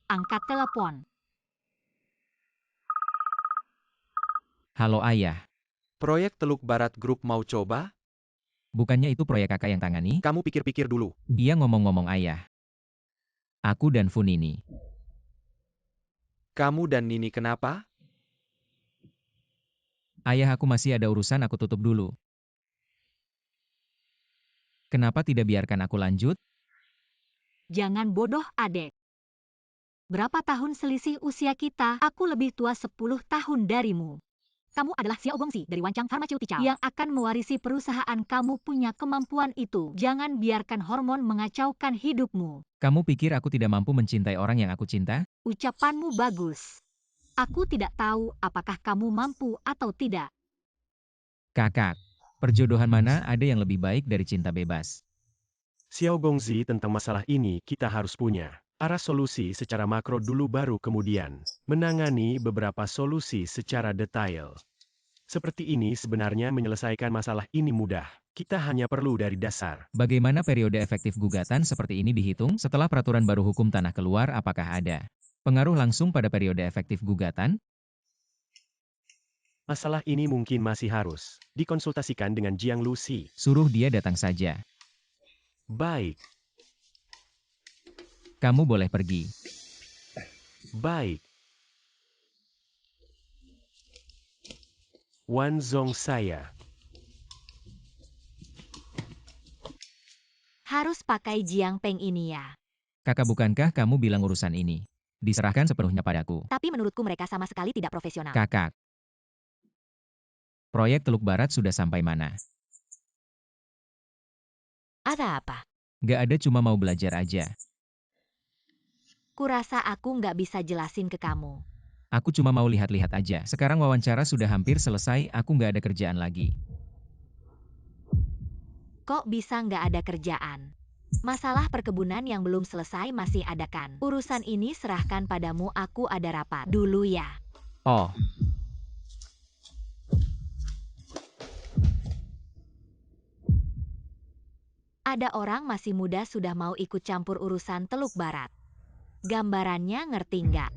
Angkat telepon. Halo ayah. Proyek Teluk Barat Group mau coba? Bukannya itu proyek kakak yang tangani? Kamu pikir-pikir dulu. Iya, ngomong-ngomong ayah. Aku dan Funini. Kamu dan Nini kenapa? Ayah, aku masih ada urusan, aku tutup dulu. Kenapa tidak biarkan aku lanjut? Jangan bodoh adek. Berapa tahun selisih usia kita? Aku lebih tua 10 tahun darimu. Kamu adalah Xiao Gongzi dari Wancang Pharmaceutical yang akan mewarisi perusahaan. Kamu punya kemampuan itu. Jangan biarkan hormon mengacaukan hidupmu. Kamu pikir aku tidak mampu mencintai orang yang aku cinta? Ucapanmu bagus. Aku tidak tahu apakah kamu mampu atau tidak. Kakak, perjodohan mana ada yang lebih baik dari cinta bebas? Xiao Gongzi, tentang masalah ini kita harus punya arah solusi secara makro dulu, baru kemudian menangani beberapa solusi secara detail. Seperti ini sebenarnya menyelesaikan masalah ini mudah. Kita hanya perlu dari dasar. Bagaimana periode efektif gugatan seperti ini dihitung setelah peraturan baru hukum tanah keluar? Apakah ada pengaruh langsung pada periode efektif gugatan? Masalah ini mungkin masih harus dikonsultasikan dengan Jiang Lucy. Suruh dia datang saja. Baik. Kamu boleh pergi. Baik. Wan Zong saya. Harus pakai Jiang Peng ini ya. Kakak, bukankah kamu bilang urusan ini diserahkan sepenuhnya padaku? Tapi menurutku mereka sama sekali tidak profesional. Kakak, proyek Teluk Barat sudah sampai mana? Ada apa? Gak ada, cuma mau belajar aja. Kurasa aku nggak bisa jelasin ke kamu. Aku cuma mau lihat-lihat aja. Sekarang wawancara sudah hampir selesai, aku nggak ada kerjaan lagi. Kok bisa nggak ada kerjaan? Masalah perkebunan yang belum selesai masih ada kan? Urusan ini serahkan padamu, aku ada rapat dulu ya. Oh, Ada orang masih muda sudah mau ikut campur urusan Teluk Barat. Gambarannya ngerti nggak?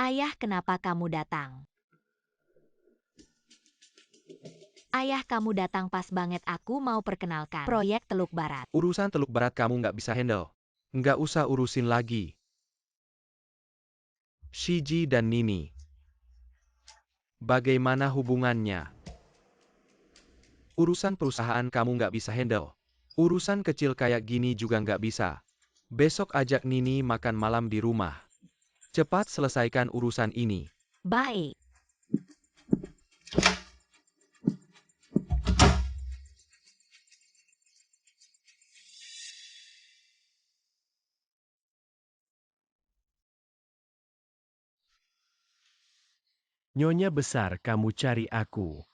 Ayah, kenapa kamu datang? Ayah, kamu datang pas banget, aku mau perkenalkan proyek Teluk Barat. Urusan Teluk Barat kamu nggak bisa handle. Nggak usah urusin lagi. Shiji dan Nini. Bagaimana hubungannya? Urusan perusahaan kamu nggak bisa handle. Urusan kecil kayak gini juga nggak bisa. Besok ajak Nini makan malam di rumah. Cepat selesaikan urusan ini. Baik. Nyonya besar, kamu cari aku.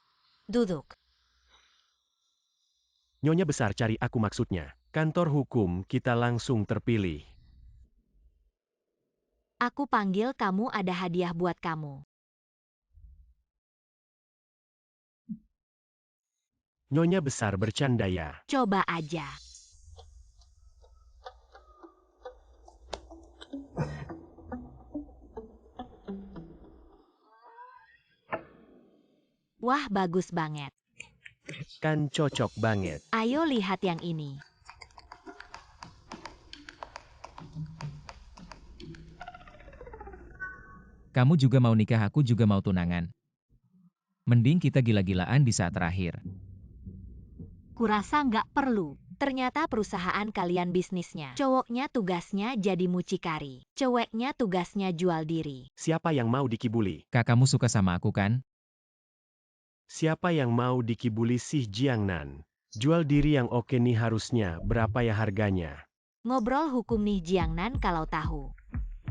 Duduk. Nyonya besar cari aku maksudnya. Kantor hukum kita langsung terpilih. Aku panggil kamu, ada hadiah buat kamu. Nyonya besar bercanda ya. Coba aja. Wah, bagus banget. Kan cocok banget. Ayo lihat yang ini. kamu juga mau nikah, aku juga mau tunangan. Mending kita gila-gilaan di saat terakhir. Kurasa nggak perlu. Ternyata perusahaan kalian bisnisnya. Cowoknya tugasnya jadi mucikari. Ceweknya tugasnya jual diri. Siapa yang mau dikibuli? Kak, kamu suka sama aku kan? Siapa yang mau dikibuli sih Jiangnan? Jual diri yang oke nih harusnya, berapa ya harganya? Ngobrol hukum nih Jiangnan kalau tahu.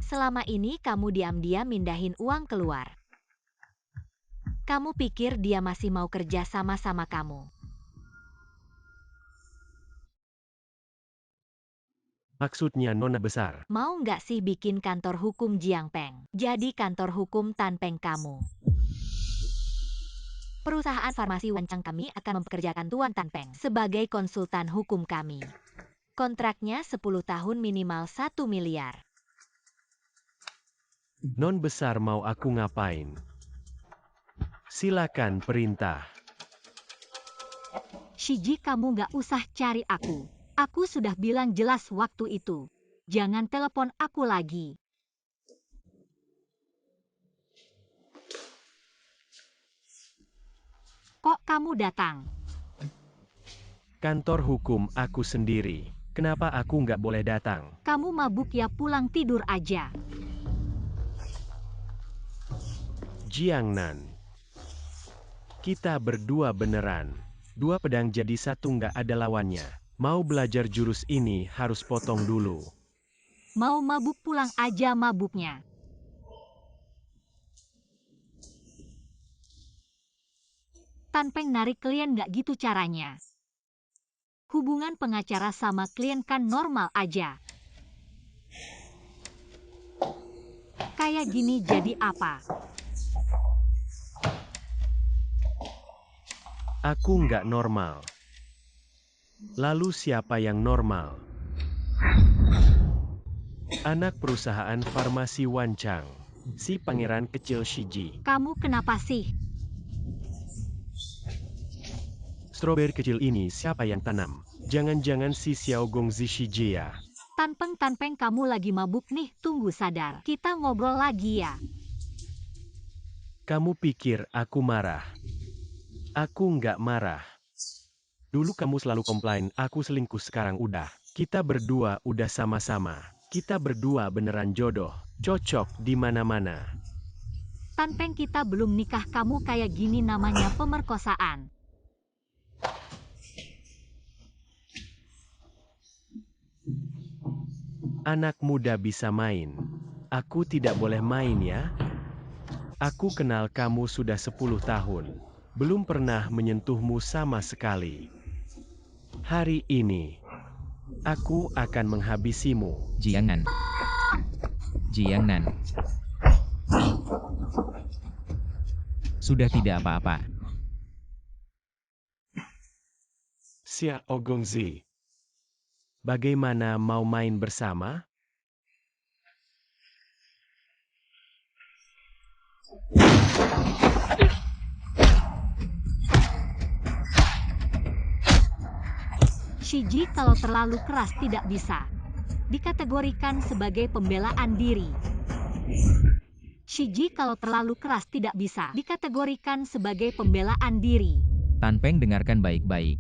Selama ini kamu diam-diam mindahin uang keluar. Kamu pikir dia masih mau kerja sama-sama kamu? Maksudnya nona besar. Mau nggak sih bikin kantor hukum Jiang Peng? Jadi kantor hukum Tan Peng kamu. Perusahaan farmasi Wancang kami akan mempekerjakan Tuan Tan Peng sebagai konsultan hukum kami. Kontraknya 10 tahun minimal 1 miliar. Non besar mau aku ngapain? Silakan perintah. Shiji, kamu nggak usah cari aku. Aku sudah bilang jelas waktu itu. Jangan telepon aku lagi. Kok kamu datang? Kantor hukum aku sendiri. Kenapa aku nggak boleh datang? Kamu mabuk ya, pulang tidur aja. Jiangnan. Kita berdua beneran. Dua pedang jadi satu nggak ada lawannya. Mau belajar jurus ini harus potong dulu. Mau mabuk, pulang aja mabuknya. Tan Peng narik klien nggak gitu caranya. Hubungan pengacara sama klien kan normal aja. Kayak gini jadi apa? Aku nggak normal. Lalu siapa yang normal? Anak perusahaan farmasi Wancang. Si pangeran kecil Shiji. Kamu kenapa sih? Stroberi kecil ini siapa yang tanam? Jangan-jangan si Xiao Gongzi Shiji ya? Tanpeng, kamu lagi mabuk nih, tunggu sadar. Kita ngobrol lagi ya. Kamu pikir aku marah? Aku nggak marah. Dulu kamu selalu komplain aku selingkuh, sekarang udah. Kita berdua udah sama-sama. Kita berdua beneran jodoh. Cocok di mana-mana. Tanpeng, kita belum nikah, kamu kayak gini namanya pemerkosaan. Anak muda bisa main. Aku tidak boleh main ya? Aku kenal kamu sudah 10 tahun. Belum pernah menyentuhmu sama sekali. Hari ini, aku akan menghabisimu. Jiangnan. Jiangnan. Sudah tidak apa-apa. Xiao Gongzi. Bagaimana mau main bersama? Shiji, kalau terlalu keras tidak bisa dikategorikan sebagai pembelaan diri. Shiji, kalau terlalu keras tidak bisa dikategorikan sebagai pembelaan diri. Tanpeng, dengarkan baik-baik.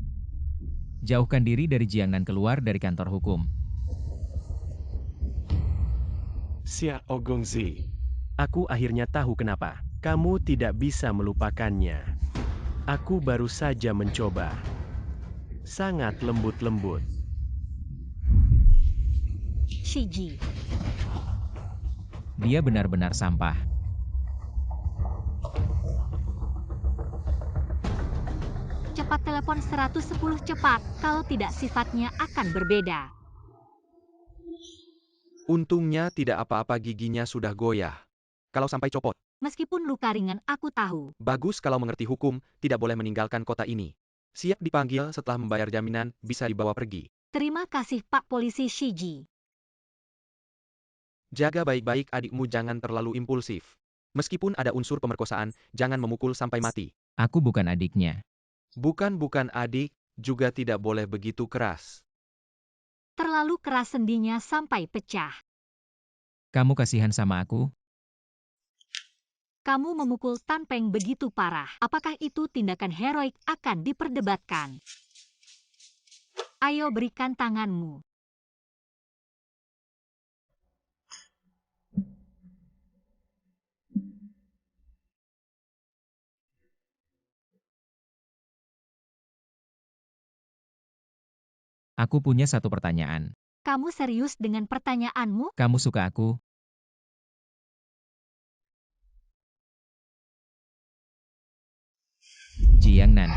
Jauhkan diri dari Jiangnan, keluar dari kantor hukum. Xiao Gongzi. Aku akhirnya tahu kenapa kamu tidak bisa melupakannya. Aku baru saja mencoba. Sangat lembut-lembut. Shiji, Dia benar-benar sampah. cepat telepon 110 cepat, kalau tidak sifatnya akan berbeda. Untungnya tidak apa-apa, giginya sudah goyah. Kalau sampai copot, Meskipun luka ringan, aku tahu. bagus kalau mengerti hukum, tidak boleh meninggalkan kota ini. Siap dipanggil setelah membayar jaminan, bisa dibawa pergi. Terima kasih Pak Polisi Shiji. Jaga baik-baik adikmu, jangan terlalu impulsif. Meskipun ada unsur pemerkosaan, jangan memukul sampai mati. Aku bukan adiknya. Bukan adik, juga tidak boleh begitu keras. Terlalu keras, sendinya sampai pecah. Kamu kasihan sama aku? Kamu memukul Tanpeng begitu parah. Apakah itu tindakan heroik, akan diperdebatkan. Ayo berikan tanganmu. Aku punya satu pertanyaan. Kamu serius dengan pertanyaanmu? Kamu suka aku? Jiangnan.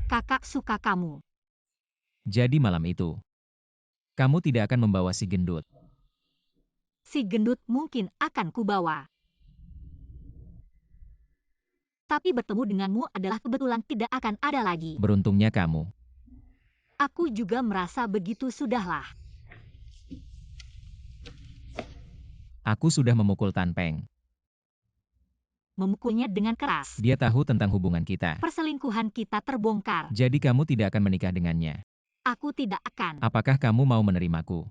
Kakak suka kamu. Jadi malam itu, kamu tidak akan membawa si gendut. Si gendut mungkin akan kubawa. Tapi bertemu denganmu adalah kebetulan, tidak akan ada lagi. Beruntungnya kamu. Aku juga merasa begitu, sudahlah. Aku sudah memukul Tanpeng. Memukulnya dengan keras. Dia tahu tentang hubungan kita. Perselingkuhan kita terbongkar. Jadi kamu tidak akan menikah dengannya. Aku tidak akan. Apakah kamu mau menerimaku?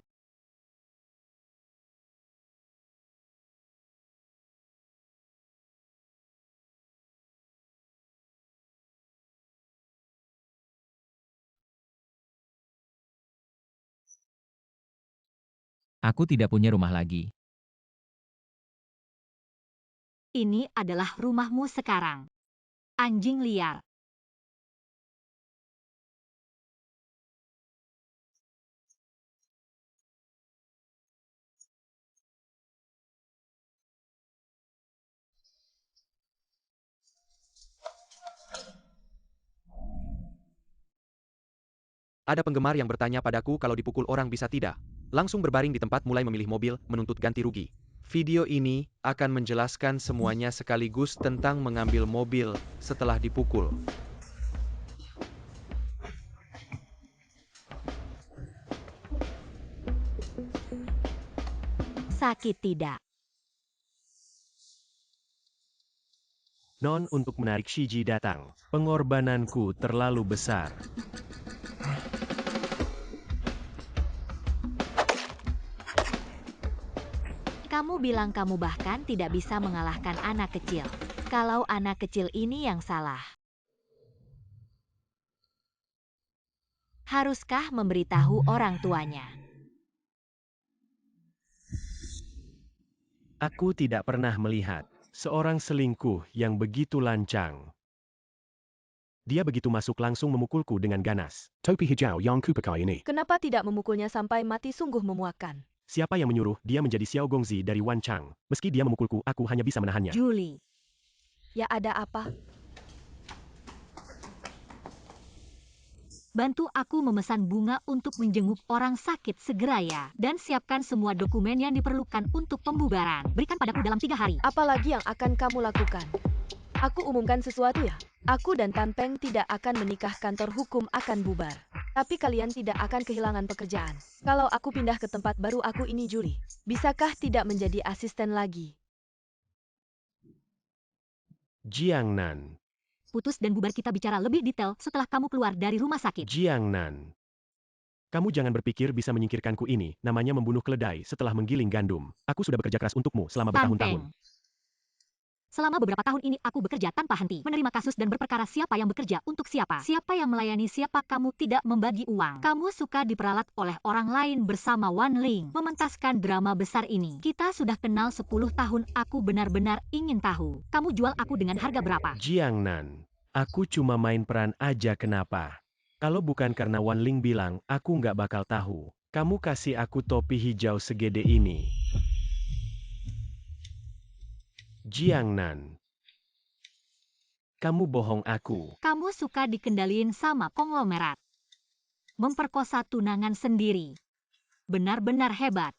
Aku tidak punya rumah lagi. Ini adalah rumahmu sekarang. Anjing liar. Ada penggemar yang bertanya padaku kalau dipukul orang bisa tidak. Langsung berbaring di tempat, mulai memilih mobil, menuntut ganti rugi. Video ini akan menjelaskan semuanya sekaligus tentang mengambil mobil setelah dipukul. Sakit tidak? Non untuk menarik Shiji datang. Pengorbananku terlalu besar. Kamu bilang kamu bahkan tidak bisa mengalahkan anak kecil. Kalau anak kecil ini yang salah. Haruskah memberitahu orang tuanya? Aku tidak pernah melihat seorang selingkuh yang begitu lancang. Dia begitu masuk langsung memukulku dengan ganas. Topi hijau yang kupakai ini. Kenapa tidak memukulnya sampai mati, sungguh memuakkan. Siapa yang menyuruh dia menjadi Xiao Gongzi dari Wan Chang? Meski dia memukulku, aku hanya bisa menahannya. Julie. Ya ada apa? Bantu aku memesan bunga untuk menjenguk orang sakit segera ya. Dan siapkan semua dokumen yang diperlukan untuk pembubaran. Berikan padaku dalam 3 hari. Apalagi yang akan kamu lakukan? Aku umumkan sesuatu ya. Aku dan Tan Peng tidak akan menikah, kantor hukum akan bubar. Tapi kalian tidak akan kehilangan pekerjaan. Kalau aku pindah ke tempat baru, aku ini Julie. Bisakah tidak menjadi asisten lagi? Jiangnan. Putus dan bubar, kita bicara lebih detail setelah kamu keluar dari rumah sakit. Jiangnan. Kamu jangan berpikir bisa menyingkirkanku ini, namanya membunuh keledai setelah menggiling gandum. Aku sudah bekerja keras untukmu selama Tan bertahun-tahun. Peng. Selama beberapa tahun ini aku bekerja tanpa henti. Menerima kasus dan berperkara siapa yang bekerja untuk siapa. Siapa yang melayani siapa, kamu tidak membagi uang. Kamu suka diperalat oleh orang lain bersama Wan Ling. Mementaskan drama besar ini. Kita sudah kenal 10 tahun, aku benar-benar ingin tahu. Kamu jual aku dengan harga berapa? Jiangnan. Aku cuma main peran aja, kenapa? Kalau bukan karena Wan Ling bilang, aku nggak bakal tahu. Kamu kasih aku topi hijau segede ini. Jiangnan. Kamu bohong aku. Kamu suka dikendaliin sama konglomerat. Memperkosa tunangan sendiri. Benar-benar hebat.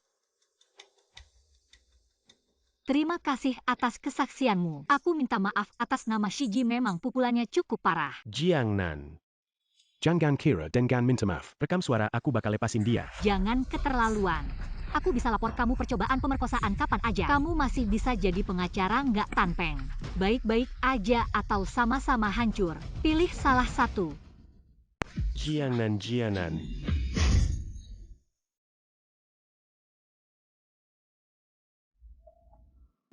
Terima kasih atas kesaksianmu. Aku minta maaf atas nama Shiji, memang pukulannya cukup parah. Jiangnan. Jangan kira dengan minta maaf. Rekam suara, aku bakal lepasin dia. Jangan keterlaluan. Aku bisa lapor kamu percobaan pemerkosaan kapan aja. Kamu masih bisa jadi pengacara nggak, Tan Peng? Baik-baik aja atau sama-sama hancur. Pilih salah satu. Jiangnan.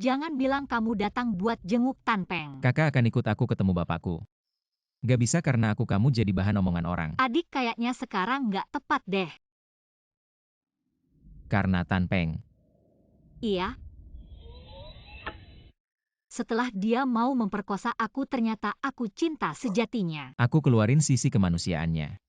Jangan bilang kamu datang buat jenguk Tan Peng. Kakak akan ikut aku ketemu bapakku. Gak bisa karena kamu jadi bahan omongan orang. Adik kayaknya sekarang nggak tepat deh. Karena Tan Peng. Iya. Setelah dia mau memperkosa aku, ternyata aku cinta sejatinya. Aku keluarin sisi kemanusiaannya.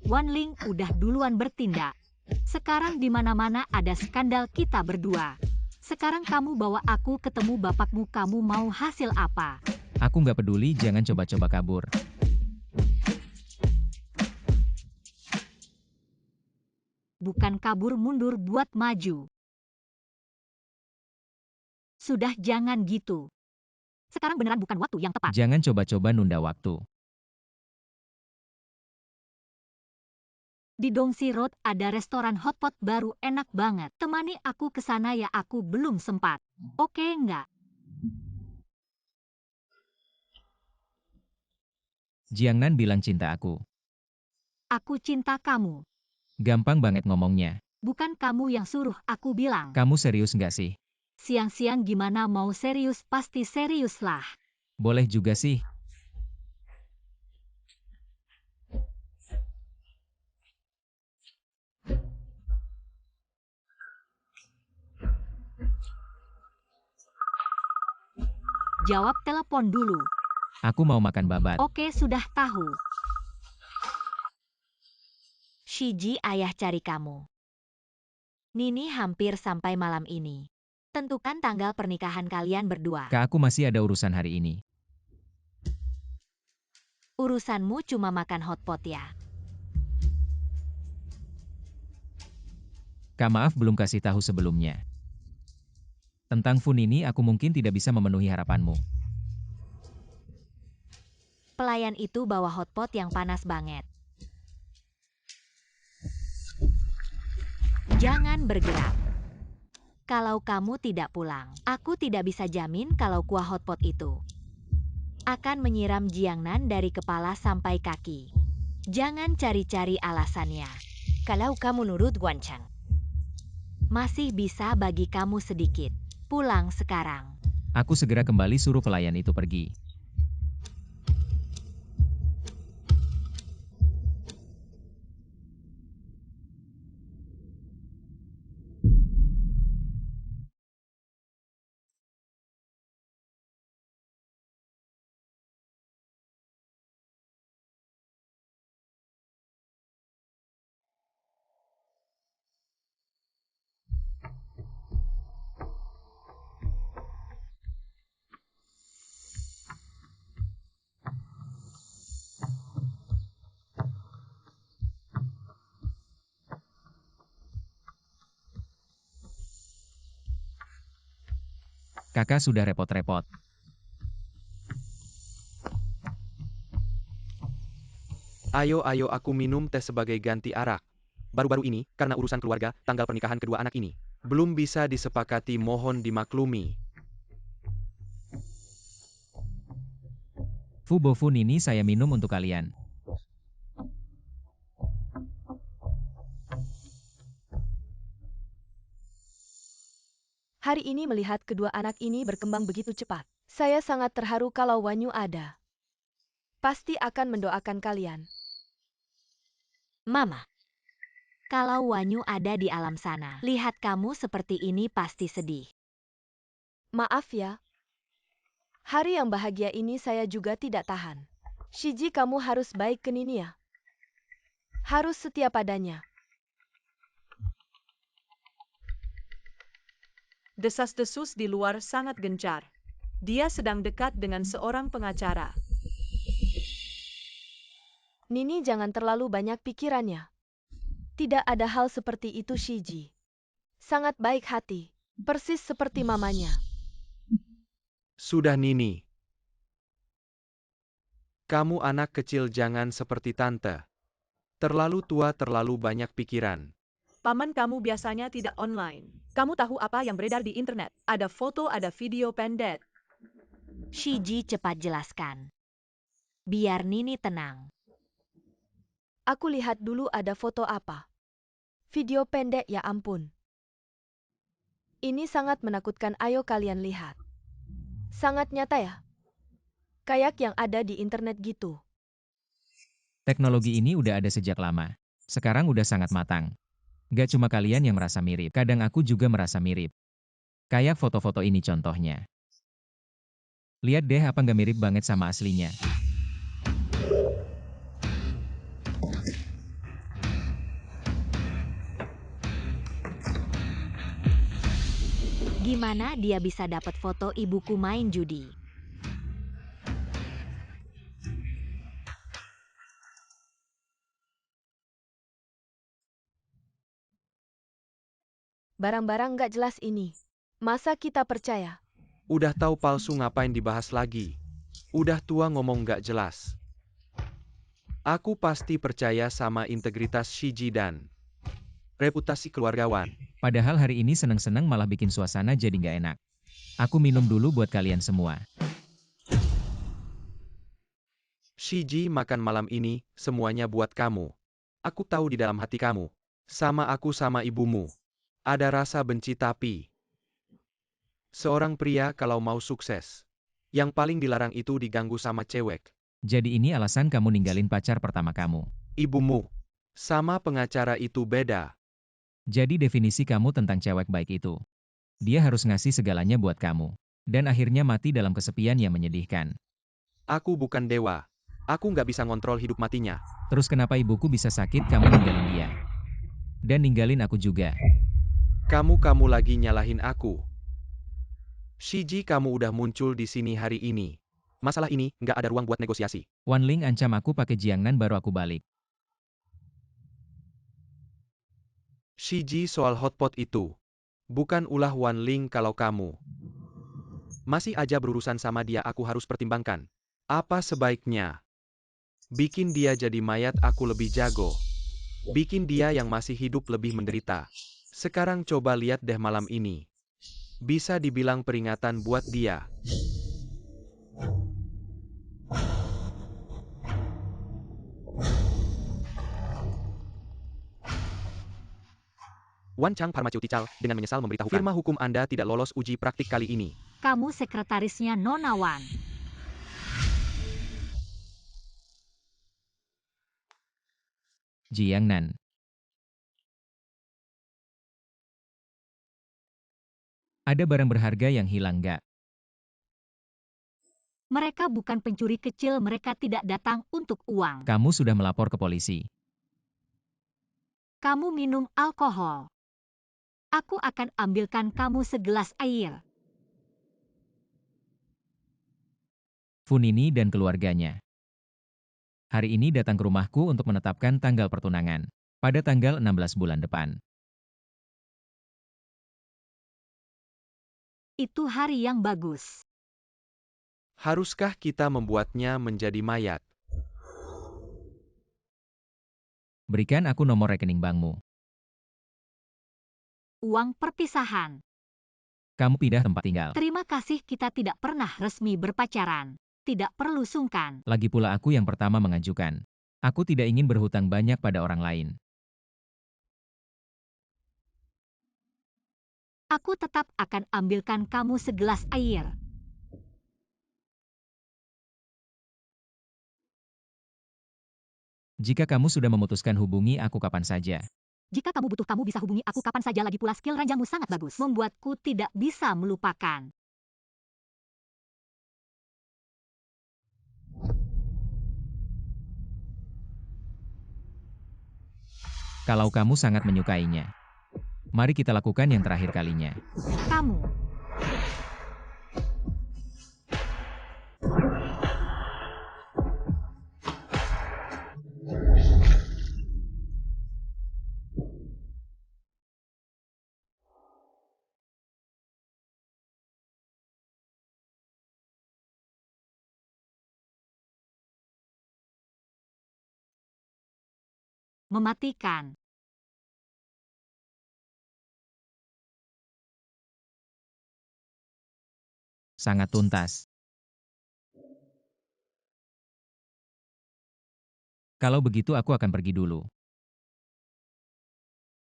Wan Ling udah duluan bertindak. Sekarang di mana-mana ada skandal kita berdua. Sekarang kamu bawa aku ketemu bapakmu, kamu mau hasil apa? Aku nggak peduli, jangan coba-coba kabur. Bukan kabur, mundur buat maju. Sudah, jangan gitu. Sekarang beneran bukan waktu yang tepat. Jangan coba-coba nunda waktu. Di Dongxi Road ada restoran hotpot baru enak banget. Temani aku ke sana ya, aku belum sempat. Oke nggak? Jiangnan bilang cinta aku. Aku cinta kamu. Gampang banget ngomongnya. Bukan kamu yang suruh aku bilang. Kamu serius nggak sih? Siang-siang gimana mau serius? Pasti serius lah. Boleh juga sih. Jawab telepon dulu. Aku mau makan babat. Oke, sudah tahu. Shiji, ayah cari kamu. Nini hampir sampai malam ini. Tentukan tanggal pernikahan kalian berdua. Kak, aku masih ada urusan hari ini. Urusanmu cuma makan hotpot ya? Kak, maaf belum kasih tahu sebelumnya. Tentang Fun ini aku mungkin tidak bisa memenuhi harapanmu. Pelayan itu bawa hotpot yang panas banget. Jangan bergerak. Kalau kamu tidak pulang, aku tidak bisa jamin kalau kuah hotpot itu akan menyiram Jiangnan dari kepala sampai kaki. Jangan cari-cari alasannya. Kalau kamu nurut Guancang, Masih bisa bagi kamu sedikit. Pulang sekarang. Aku segera kembali suruh pelayan itu pergi. Kakak sudah repot-repot. Ayo aku minum teh sebagai ganti arak. Baru-baru ini, karena urusan keluarga, tanggal pernikahan kedua anak ini belum bisa disepakati, mohon dimaklumi. Fu Bofun ini saya minum untuk kalian. Hari ini melihat kedua anak ini berkembang begitu cepat. Saya sangat terharu kalau Wanyu ada. Pasti akan mendoakan kalian. Mama, kalau Wanyu ada di alam sana, lihat kamu seperti ini pasti sedih. Maaf ya. Hari yang bahagia ini saya juga tidak tahan. Shiji, kamu harus baik ke Nini ya. Harus setia padanya. Desas-desus di luar sangat gencar. Dia sedang dekat dengan seorang pengacara. Nini, jangan terlalu banyak pikirannya. Tidak ada hal seperti itu, Shiji. Sangat baik hati. Persis seperti mamanya. Sudah Nini. Kamu anak kecil, jangan seperti tante. Terlalu tua, terlalu banyak pikiran. Paman kamu biasanya tidak online. Kamu tahu apa yang beredar di internet? Ada foto, ada video pendek. Shiji cepat jelaskan. Biar Nini tenang. Aku lihat dulu ada foto apa. Video pendek, ya ampun. Ini sangat menakutkan, ayo kalian lihat. Sangat nyata ya? Kayak yang ada di internet gitu. Teknologi ini udah ada sejak lama. Sekarang udah sangat matang. Gak cuma kalian yang merasa mirip, kadang aku juga merasa mirip. Kayak foto-foto ini contohnya. Lihat deh, apa nggak mirip banget sama aslinya? Gimana dia bisa dapat foto ibuku main judi? Barang-barang gak jelas ini. Masa kita percaya? Udah tahu palsu, ngapain dibahas lagi? Udah tua ngomong gak jelas. Aku pasti percaya sama integritas Shiji dan reputasi keluargawan. Padahal hari ini seneng-seneng malah bikin suasana jadi nggak enak. Aku minum dulu buat kalian semua. Shiji, makan malam ini, semuanya buat kamu. Aku tahu di dalam hati kamu, sama aku sama ibumu, ada rasa benci, tapi seorang pria kalau mau sukses, yang paling dilarang itu diganggu sama cewek. Jadi ini alasan kamu ninggalin pacar pertama kamu. Ibumu, sama pengacara itu beda. Jadi definisi kamu tentang cewek baik itu. Dia harus ngasih segalanya buat kamu. Dan akhirnya mati dalam kesepian yang menyedihkan. Aku bukan dewa. Aku nggak bisa ngontrol hidup matinya. Terus kenapa ibuku bisa sakit, kamu ninggalin dia? Dan ninggalin aku juga. Kamu lagi nyalahin aku. Shiji, kamu udah muncul di sini hari ini. Masalah ini nggak ada ruang buat negosiasi. Wan Ling ancam aku pakai Jiangnan baru aku balik. Shiji, soal hotpot itu, bukan ulah Wan Ling. Kalau kamu masih aja berurusan sama dia, aku harus pertimbangkan. Apa sebaiknya bikin dia jadi mayat, aku lebih jago. Bikin dia yang masih hidup lebih menderita. Sekarang coba lihat deh malam ini. Bisa dibilang peringatan buat dia. Wan Chang Pharmaceutical dengan menyesal memberitahukan firma hukum Anda tidak lolos uji praktik kali ini. Kamu sekretarisnya Nona Wan. Jiang Nan. Ada barang berharga yang hilang nggak? Mereka bukan pencuri kecil, mereka tidak datang untuk uang. Kamu sudah melapor ke polisi. Kamu minum alkohol. Aku akan ambilkan kamu segelas air. Funini dan keluarganya. Hari ini datang ke rumahku untuk menetapkan tanggal pertunangan. Pada tanggal 16 bulan depan. Itu hari yang bagus. Haruskah kita membuatnya menjadi mayat? Berikan aku nomor rekening bankmu. Uang perpisahan. Kamu pindah tempat tinggal. Terima kasih, kita tidak pernah resmi berpacaran. Tidak perlu sungkan. Lagi pula aku yang pertama mengajukan. Aku tidak ingin berhutang banyak pada orang lain. Aku tetap akan ambilkan kamu segelas air. Jika kamu sudah memutuskan, hubungi aku kapan saja. Jika kamu butuh, kamu bisa hubungi aku kapan saja. Lagi pula skill ranjangmu sangat bagus. Membuatku tidak bisa melupakan. Kalau kamu sangat menyukainya, mari kita lakukan yang terakhir kalinya. Kamu. Mematikan. Sangat tuntas. Kalau begitu aku akan pergi dulu.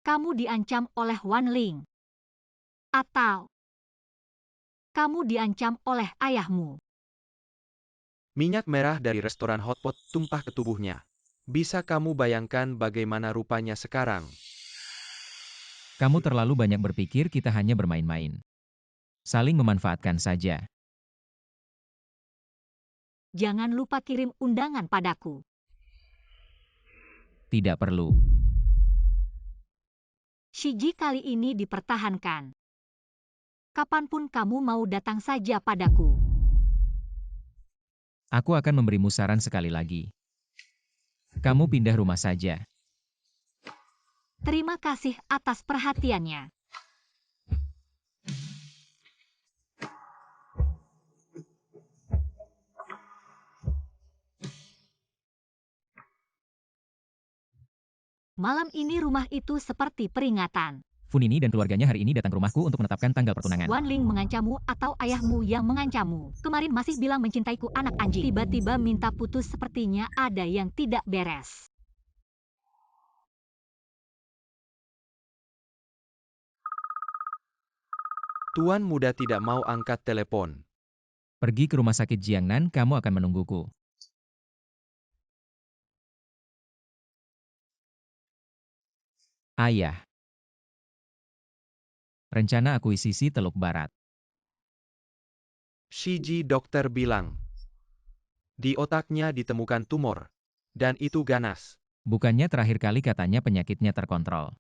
Kamu diancam oleh Wan Ling. Atau kamu diancam oleh ayahmu. Minyak merah dari restoran hotpot tumpah ke tubuhnya. Bisa kamu bayangkan bagaimana rupanya sekarang? Kamu terlalu banyak berpikir, kita hanya bermain-main. Saling memanfaatkan saja. Jangan lupa kirim undangan padaku. Tidak perlu. Shiji kali ini dipertahankan. Kapanpun kamu mau datang saja padaku. Aku akan memberimu saran sekali lagi. Kamu pindah rumah saja. Terima kasih atas perhatiannya. Malam ini rumah itu seperti peringatan. Funini dan keluarganya hari ini datang ke rumahku untuk menetapkan tanggal pertunangan. Wan Ling mengancammu atau ayahmu yang mengancammu? Kemarin masih bilang mencintaiku, anak anjing. Tiba-tiba minta putus, sepertinya ada yang tidak beres. Tuan muda tidak mau angkat telepon. Pergi ke rumah sakit Jiangnan, kamu akan menungguku. Ayah. Rencana akuisisi Teluk Barat. Shiji dokter bilang. Di otaknya ditemukan tumor. Dan itu ganas. Bukannya terakhir kali katanya penyakitnya terkontrol.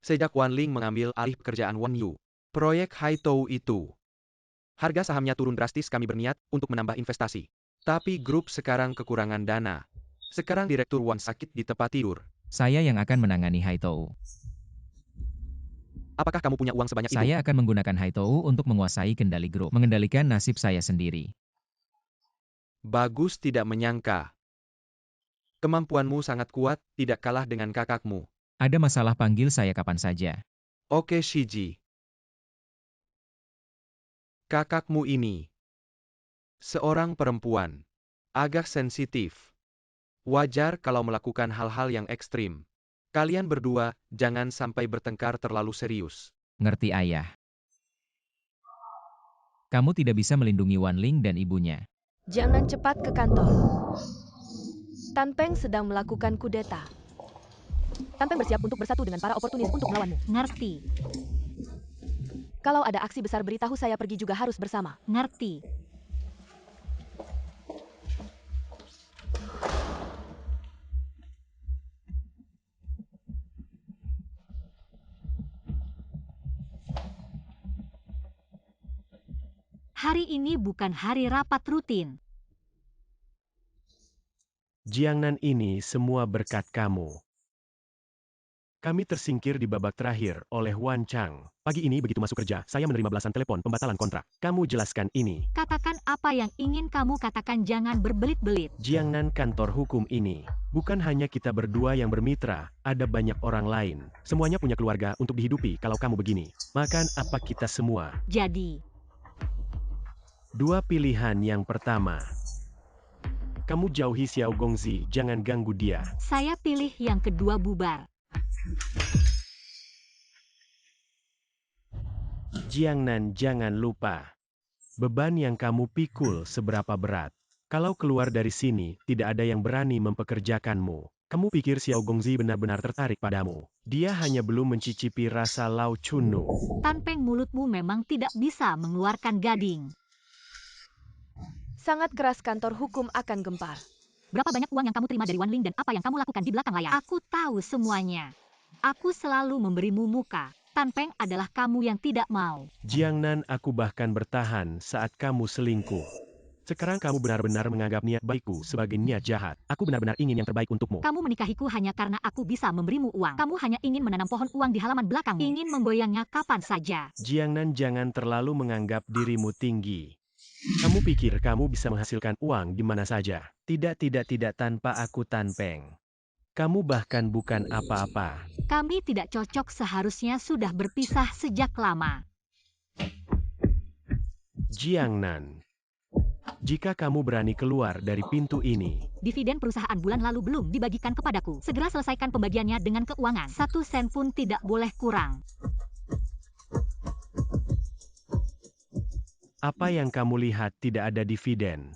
Sejak Wan Ling mengambil alih pekerjaan Wan Yu. Proyek Haitou itu. Harga sahamnya turun drastis, kami berniat untuk menambah investasi. Tapi grup sekarang kekurangan dana. Sekarang Direktur Wan sakit di tempat tidur. Saya yang akan menangani Haitou. Apakah kamu punya uang sebanyak itu? Saya akan menggunakan Haitou untuk menguasai kendali grup, mengendalikan nasib saya sendiri. Bagus, tidak menyangka. Kemampuanmu sangat kuat, tidak kalah dengan kakakmu. Ada masalah, panggil saya kapan saja. Oke Shiji. Kakakmu ini seorang perempuan, agak sensitif. Wajar kalau melakukan hal-hal yang ekstrim. Kalian berdua jangan sampai bertengkar terlalu serius. Ngerti ayah. Kamu tidak bisa melindungi Wan Ling dan ibunya. Jiang Nan cepat ke kantor. Tan Peng sedang melakukan kudeta. Tan Peng bersiap untuk bersatu dengan para oportunis untuk melawanmu. Ngerti, Kalau ada aksi besar beritahu saya pergi juga harus bersama. ngerti. Hari ini bukan hari rapat rutin. Jiang Nan ini semua berkat kamu. Kami tersingkir di babak terakhir oleh Wan Chang. Pagi ini begitu masuk kerja, saya menerima belasan telepon pembatalan kontrak. Kamu jelaskan ini. Katakan apa yang ingin kamu katakan, jangan berbelit-belit. Jiang Nan kantor hukum ini. Bukan hanya kita berdua yang bermitra, ada banyak orang lain. Semuanya punya keluarga untuk dihidupi kalau kamu begini. Makan apa kita semua? Jadi, Dua pilihan yang pertama. Kamu jauhi Xiao Gongzi, jangan ganggu dia. saya pilih yang kedua, bubar. Jiang Nan jangan lupa. Beban yang kamu pikul seberapa berat. Kalau keluar dari sini, tidak ada yang berani mempekerjakanmu. Kamu pikir Xiao Gongzi benar-benar tertarik padamu. Dia hanya belum mencicipi rasa Lao Chunu. Tan Peng, mulutmu memang tidak bisa mengeluarkan gading. Sangat keras kantor hukum akan gempar. Berapa banyak uang yang kamu terima dari Wan Ling dan apa yang kamu lakukan di belakang layar? Aku tahu semuanya. Aku selalu memberimu muka. Tan Peng adalah kamu yang tidak mau. Jiang Nan, aku bahkan bertahan saat kamu selingkuh. Sekarang kamu benar-benar menganggap niat baikku sebagai niat jahat. Aku benar-benar ingin yang terbaik untukmu. Kamu menikahiku hanya karena aku bisa memberimu uang. Kamu hanya ingin menanam pohon uang di halaman belakangmu. Ingin memboyangnya kapan saja. Jiang Nan, jangan terlalu menganggap dirimu tinggi. Kamu pikir kamu bisa menghasilkan uang di mana saja? Tidak tanpa aku, Tan Peng. Kamu bahkan bukan apa-apa. Kami tidak cocok, seharusnya sudah berpisah sejak lama. Jiang Nan. Jika kamu berani keluar dari pintu ini, Dividen perusahaan bulan lalu belum dibagikan kepadaku. Segera selesaikan pembagiannya dengan keuangan. 1 sen pun tidak boleh kurang. apa yang kamu lihat tidak ada dividen?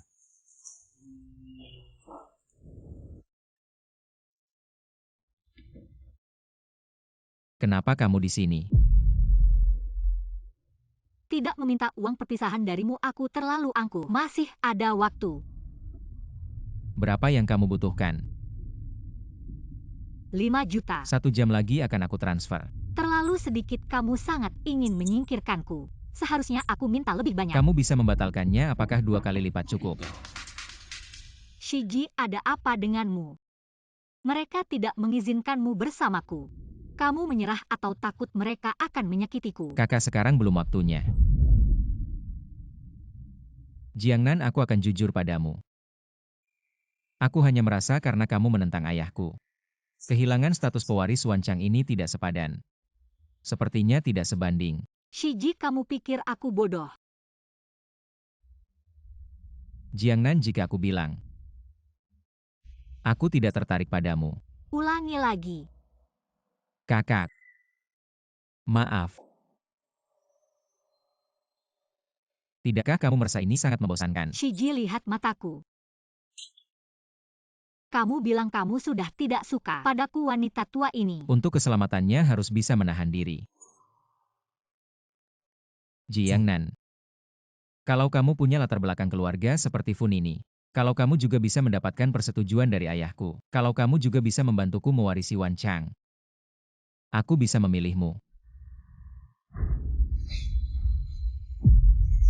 Kenapa kamu di sini? Tidak meminta uang perpisahan darimu, aku terlalu angkuh. Masih ada waktu. Berapa yang kamu butuhkan? 5 juta. 1 jam lagi akan aku transfer. Terlalu sedikit, kamu sangat ingin menyingkirkanku. Seharusnya aku minta lebih banyak. Kamu bisa membatalkannya, apakah 2 kali lipat cukup? Shiji, ada apa denganmu? Mereka tidak mengizinkanmu bersamaku. Kamu menyerah atau takut mereka akan menyakitiku? Kakak, sekarang belum waktunya. Jiang Nan, aku akan jujur padamu. Aku hanya merasa karena kamu menentang ayahku. Kehilangan status pewaris Wan Chang ini tidak sepadan. Sepertinya tidak sebanding. Shiji, kamu pikir aku bodoh? Jiang Nan, jika aku bilang, aku tidak tertarik padamu. Ulangi lagi. Kakak. Maaf. Tidakkah kamu merasa ini sangat membosankan? Shiji, lihat mataku. Kamu bilang kamu sudah tidak suka padaku, wanita tua ini. Untuk keselamatannya harus bisa menahan diri. Jiang Nan. Kalau kamu punya latar belakang keluarga seperti Fun ini, kalau kamu juga bisa mendapatkan persetujuan dari ayahku, kalau kamu juga bisa membantuku mewarisi Wan Chang, aku bisa memilihmu.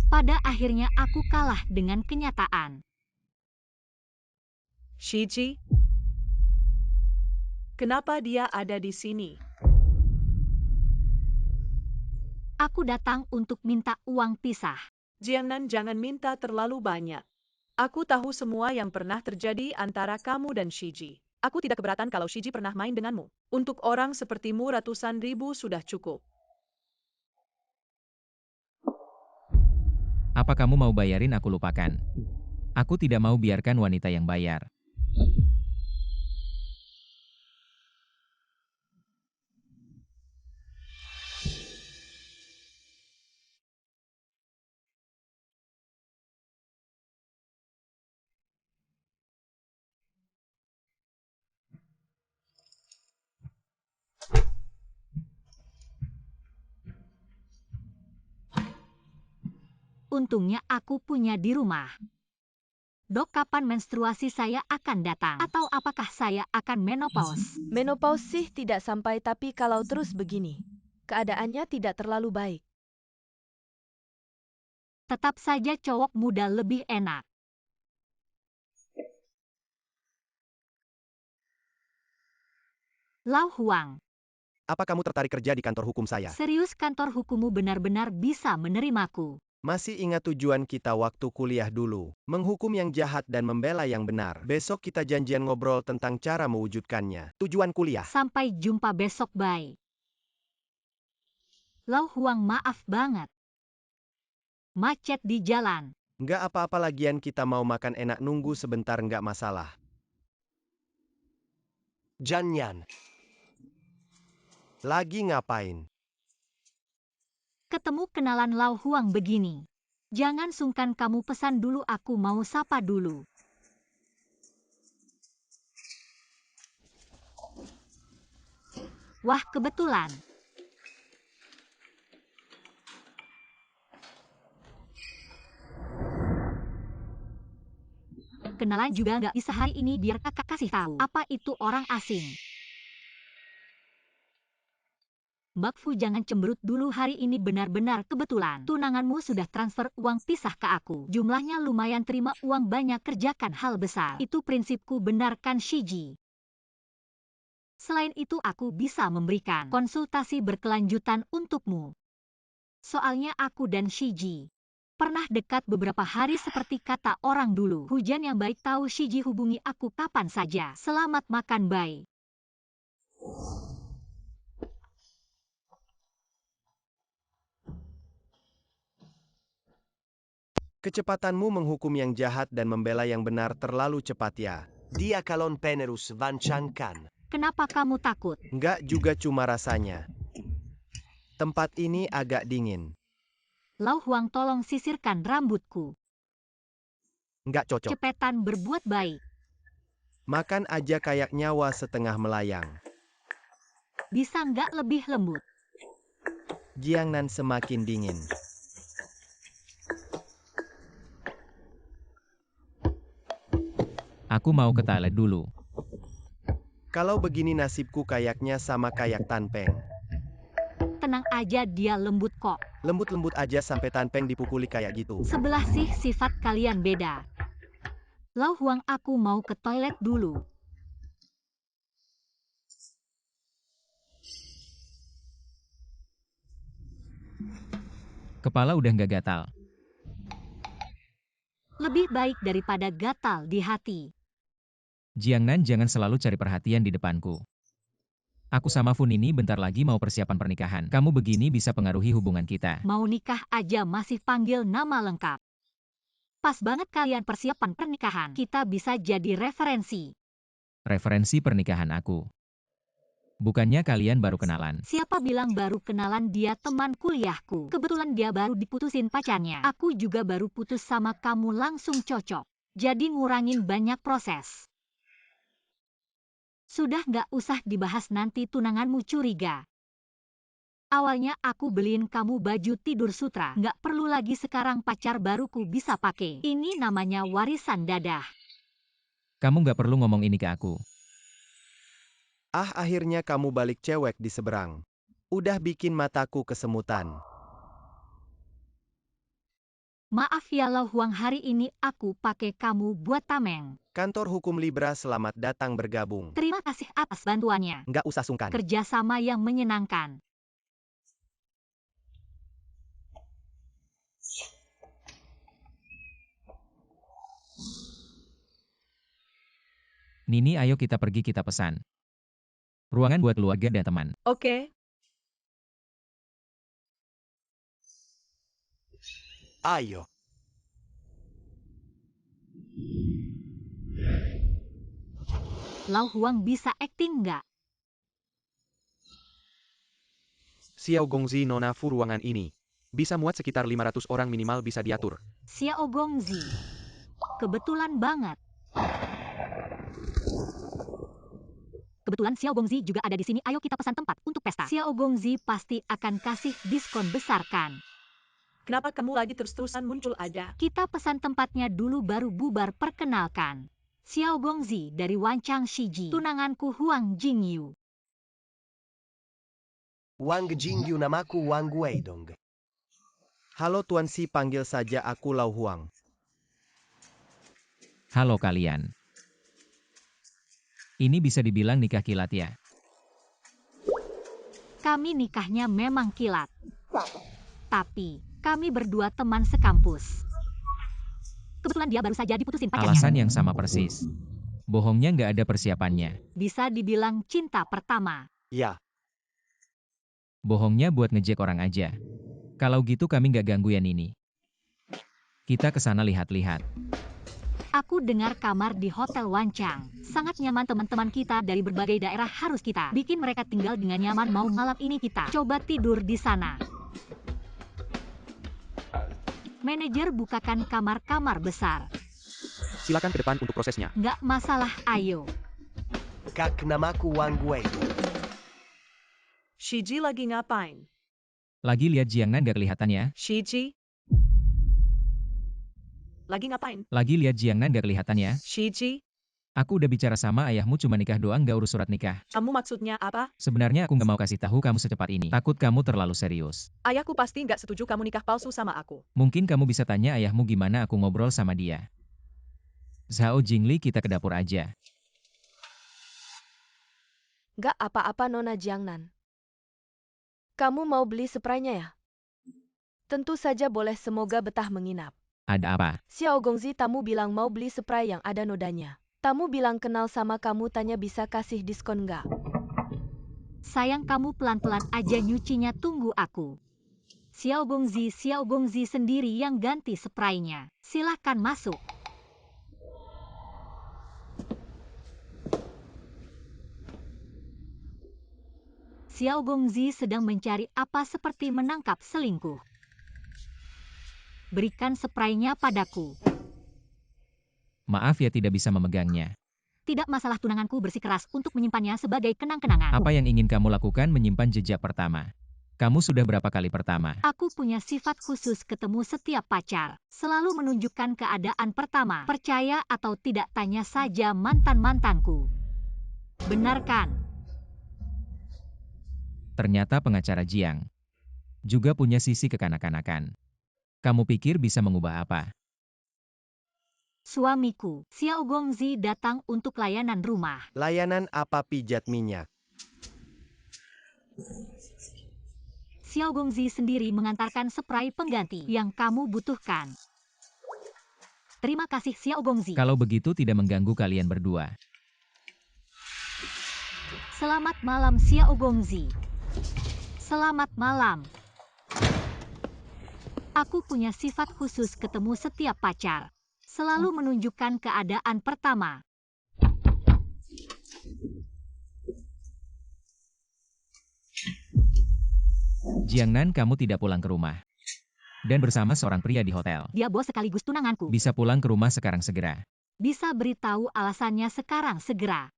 Pada akhirnya aku kalah dengan kenyataan. Shiji? Kenapa dia ada di sini? Aku datang untuk minta uang pisah. Jiang Nan, jangan minta terlalu banyak. Aku tahu semua yang pernah terjadi antara kamu dan Shiji. Aku tidak keberatan kalau Shiji pernah main denganmu. Untuk orang sepertimu ratusan ribu sudah cukup. Apa kamu mau bayarin aku lupakan? Aku tidak mau biarkan wanita yang bayar. Untungnya aku punya di rumah. Dok, kapan menstruasi saya akan datang? Atau apakah saya akan menopause? Menopause sih tidak sampai, tapi kalau terus begini, keadaannya tidak terlalu baik. Tetap saja cowok muda lebih enak. Lau Huang, Apa kamu tertarik kerja di kantor hukum saya? serius kantor hukummu benar-benar bisa menerimaku? Masih ingat tujuan kita waktu kuliah dulu? Menghukum yang jahat dan membela yang benar. Besok kita janjian ngobrol tentang cara mewujudkannya. Tujuan kuliah. Sampai jumpa besok, bye. Lau Huang, maaf banget. Macet di jalan. Nggak apa-apa, lagian kita mau makan enak, nunggu sebentar nggak masalah. Janyan. Lagi ngapain? Ketemu kenalan Lau Huang begini. Jangan sungkan kamu pesan dulu, aku mau sapa dulu. Wah, kebetulan. Kenalan juga nggak bisa hari ini, biar kakak kasih tahu. Apa itu orang asing? Mbak Fu, jangan cemberut dulu, hari ini benar-benar kebetulan. Tunanganmu sudah transfer uang pisah ke aku. Jumlahnya lumayan, terima uang banyak, kerjakan hal besar. Itu prinsipku, benar kan Shiji? Selain itu aku bisa memberikan konsultasi berkelanjutan untukmu. Soalnya aku dan Shiji pernah dekat beberapa hari seperti kata orang dulu. Hujan yang baik, tahu Shiji, hubungi aku kapan saja. Selamat makan, bye. Kecepatanmu menghukum yang jahat dan membela yang benar terlalu cepat ya. Dia kalon penerus Van Changkan. Kenapa kamu takut? Nggak juga, cuma rasanya. Tempat ini agak dingin. Lau Huang, tolong sisirkan rambutku. Nggak cocok. Cepetan berbuat baik. Makan aja kayak nyawa setengah melayang. Bisa nggak lebih lembut? Jiangnan semakin dingin. Aku mau ke toilet dulu. Kalau begini nasibku kayaknya sama kayak Tanpeng. Tenang aja, dia lembut kok. Lembut-lembut aja sampai Tanpeng dipukuli kayak gitu. Sebelah sih sifat kalian beda. Lau Huang, aku mau ke toilet dulu. Kepala udah nggak gatal. Lebih baik daripada gatal di hati. Jiangnan, jangan selalu cari perhatian di depanku. Aku sama Fun ini bentar lagi mau persiapan pernikahan. Kamu begini bisa pengaruhi hubungan kita. Mau nikah aja masih panggil nama lengkap. Pas banget kalian persiapan pernikahan. Kita bisa jadi referensi. Referensi pernikahan aku. Bukannya kalian baru kenalan. Siapa bilang baru kenalan, dia teman kuliahku. Kebetulan dia baru diputusin pacarnya. Aku juga baru putus sama kamu, langsung cocok. Jadi ngurangin banyak proses. Sudah nggak usah dibahas, nanti tunanganmu curiga. Awalnya aku beliin kamu baju tidur sutra. Nggak perlu lagi, sekarang pacar baruku bisa pakai. Ini namanya warisan dadah. Kamu nggak perlu ngomong ini ke aku. Ah, akhirnya kamu balik, cewek di seberang. Udah bikin mataku kesemutan. Maaf ya Lau Huang, hari ini aku pakai kamu buat tameng. Kantor Hukum Libra selamat datang bergabung. Terima kasih atas bantuannya. Nggak usah sungkan. Kerjasama yang menyenangkan. Nini, ayo kita pergi, kita pesan ruangan buat keluarga dan teman. Oke. Ayo. Lau Huang bisa akting nggak? Xiao Gongzi nona Fu ruangan ini. Bisa muat sekitar 500 orang minimal bisa diatur. Xiao Gongzi. Kebetulan banget. Kebetulan Xiao Gongzi juga ada di sini. Ayo kita pesan tempat untuk pesta. Xiao Gongzi pasti akan kasih diskon besar kan? Kenapa kamu lagi terus-terusan muncul aja? Kita pesan tempatnya dulu baru bubar. Perkenalkan. Xiao Gongzi dari Wanchang Shiji. Tunanganku Huang Jingyu. Wang Jingyu, namaku Wang Guidong. Halo Tuan Si, panggil saja aku Lau Huang. Halo kalian. Ini bisa dibilang nikah kilat ya. Kami nikahnya memang kilat. Tapi, kami berdua teman sekampus. Kebetulan dia baru saja diputusin pacarnya. Alasan yang sama persis. Bohongnya nggak ada persiapannya. Bisa dibilang cinta pertama. Ya, Bohongnya buat ngejek orang aja. Kalau gitu kami nggak ganggu yang ini. Kita ke sana lihat-lihat. Aku dengar kamar di Hotel Wanchang. Sangat nyaman, teman-teman kita dari berbagai daerah harus kita bikin mereka tinggal dengan nyaman. Mau malam ini kita coba tidur di sana. Manajer bukakan kamar-kamar besar. Silakan ke depan untuk prosesnya. Nggak masalah, ayo. Kak, namaku Wang Guidong. Shiji lagi ngapain? Lagi lihat Jiangnan nggak kelihatan ya? Shiji? Lagi ngapain? Lagi lihat Jiangnan nggak kelihatan ya? Shiji? Aku udah bicara sama ayahmu, cuma nikah doang, nggak urus surat nikah. Kamu maksudnya apa? Sebenarnya aku nggak mau kasih tahu kamu secepat ini. Takut kamu terlalu serius. Ayahku pasti nggak setuju kamu nikah palsu sama aku. Mungkin kamu bisa tanya ayahmu gimana aku ngobrol sama dia. Zhao Jingli, kita ke dapur aja. Nggak apa-apa Nona Jiangnan. Kamu mau beli spraynya ya? Tentu saja boleh, semoga betah menginap. Ada apa? Xiao Gongzi, tamu bilang mau beli spray yang ada nodanya. Tamu bilang kenal sama kamu, tanya bisa kasih diskon nggak? Sayang, kamu pelan-pelan aja nyucinya, tunggu aku. Xiao Gongzi sendiri yang ganti spraynya. Silahkan masuk. Xiao Gongzi sedang mencari apa, seperti menangkap selingkuh. Berikan spraynya padaku. Maaf ya, tidak bisa memegangnya. Tidak masalah, tunanganku bersikeras untuk menyimpannya sebagai kenang-kenangan. Apa yang ingin kamu lakukan? Menyimpan jejak pertama. Kamu sudah berapa kali pertama? Aku punya sifat khusus, ketemu setiap pacar. Selalu menunjukkan keadaan pertama. Percaya atau tidak, tanya saja mantan-mantanku. Benarkan? Ternyata pengacara Jiang juga punya sisi kekanak-kanakan. Kamu pikir bisa mengubah apa? Suamiku, Xiao Gongzi, datang untuk layanan rumah. Layanan apa? Pijat minyak. Xiao Gongzi sendiri mengantarkan spray pengganti yang kamu butuhkan. Terima kasih Xiao Gongzi. Kalau begitu tidak mengganggu kalian berdua. Selamat malam Xiao Gongzi. Selamat malam. Aku punya sifat khusus, ketemu setiap pacar. Selalu menunjukkan keadaan pertama. Jiangnan, kamu tidak pulang ke rumah. Dan bersama seorang pria di hotel. Dia bos sekaligus tunanganku. Bisa pulang ke rumah sekarang segera. Bisa beritahu alasannya sekarang segera.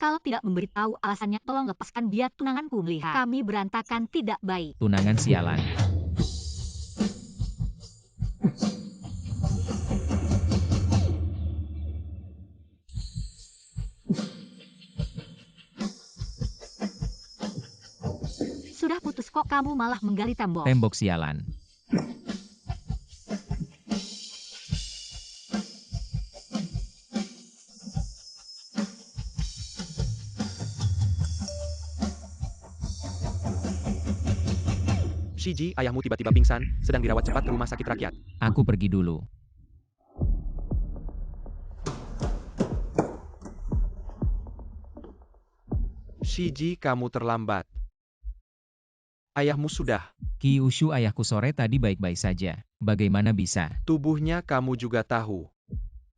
Kalau tidak memberitahu alasannya, tolong lepaskan biar tunanganku melihat. Kami berantakan, tidak baik. Tunangan sialan. Sudah putus kok kamu malah menggali tembok. Tembok sialan. Shiji, ayahmu tiba-tiba pingsan, sedang dirawat cepat ke rumah sakit rakyat. Aku pergi dulu. Shiji, kamu terlambat. Ayahmu sudah. Qi Ushu, ayahku sore tadi baik-baik saja. Bagaimana bisa? Tubuhnya kamu juga tahu.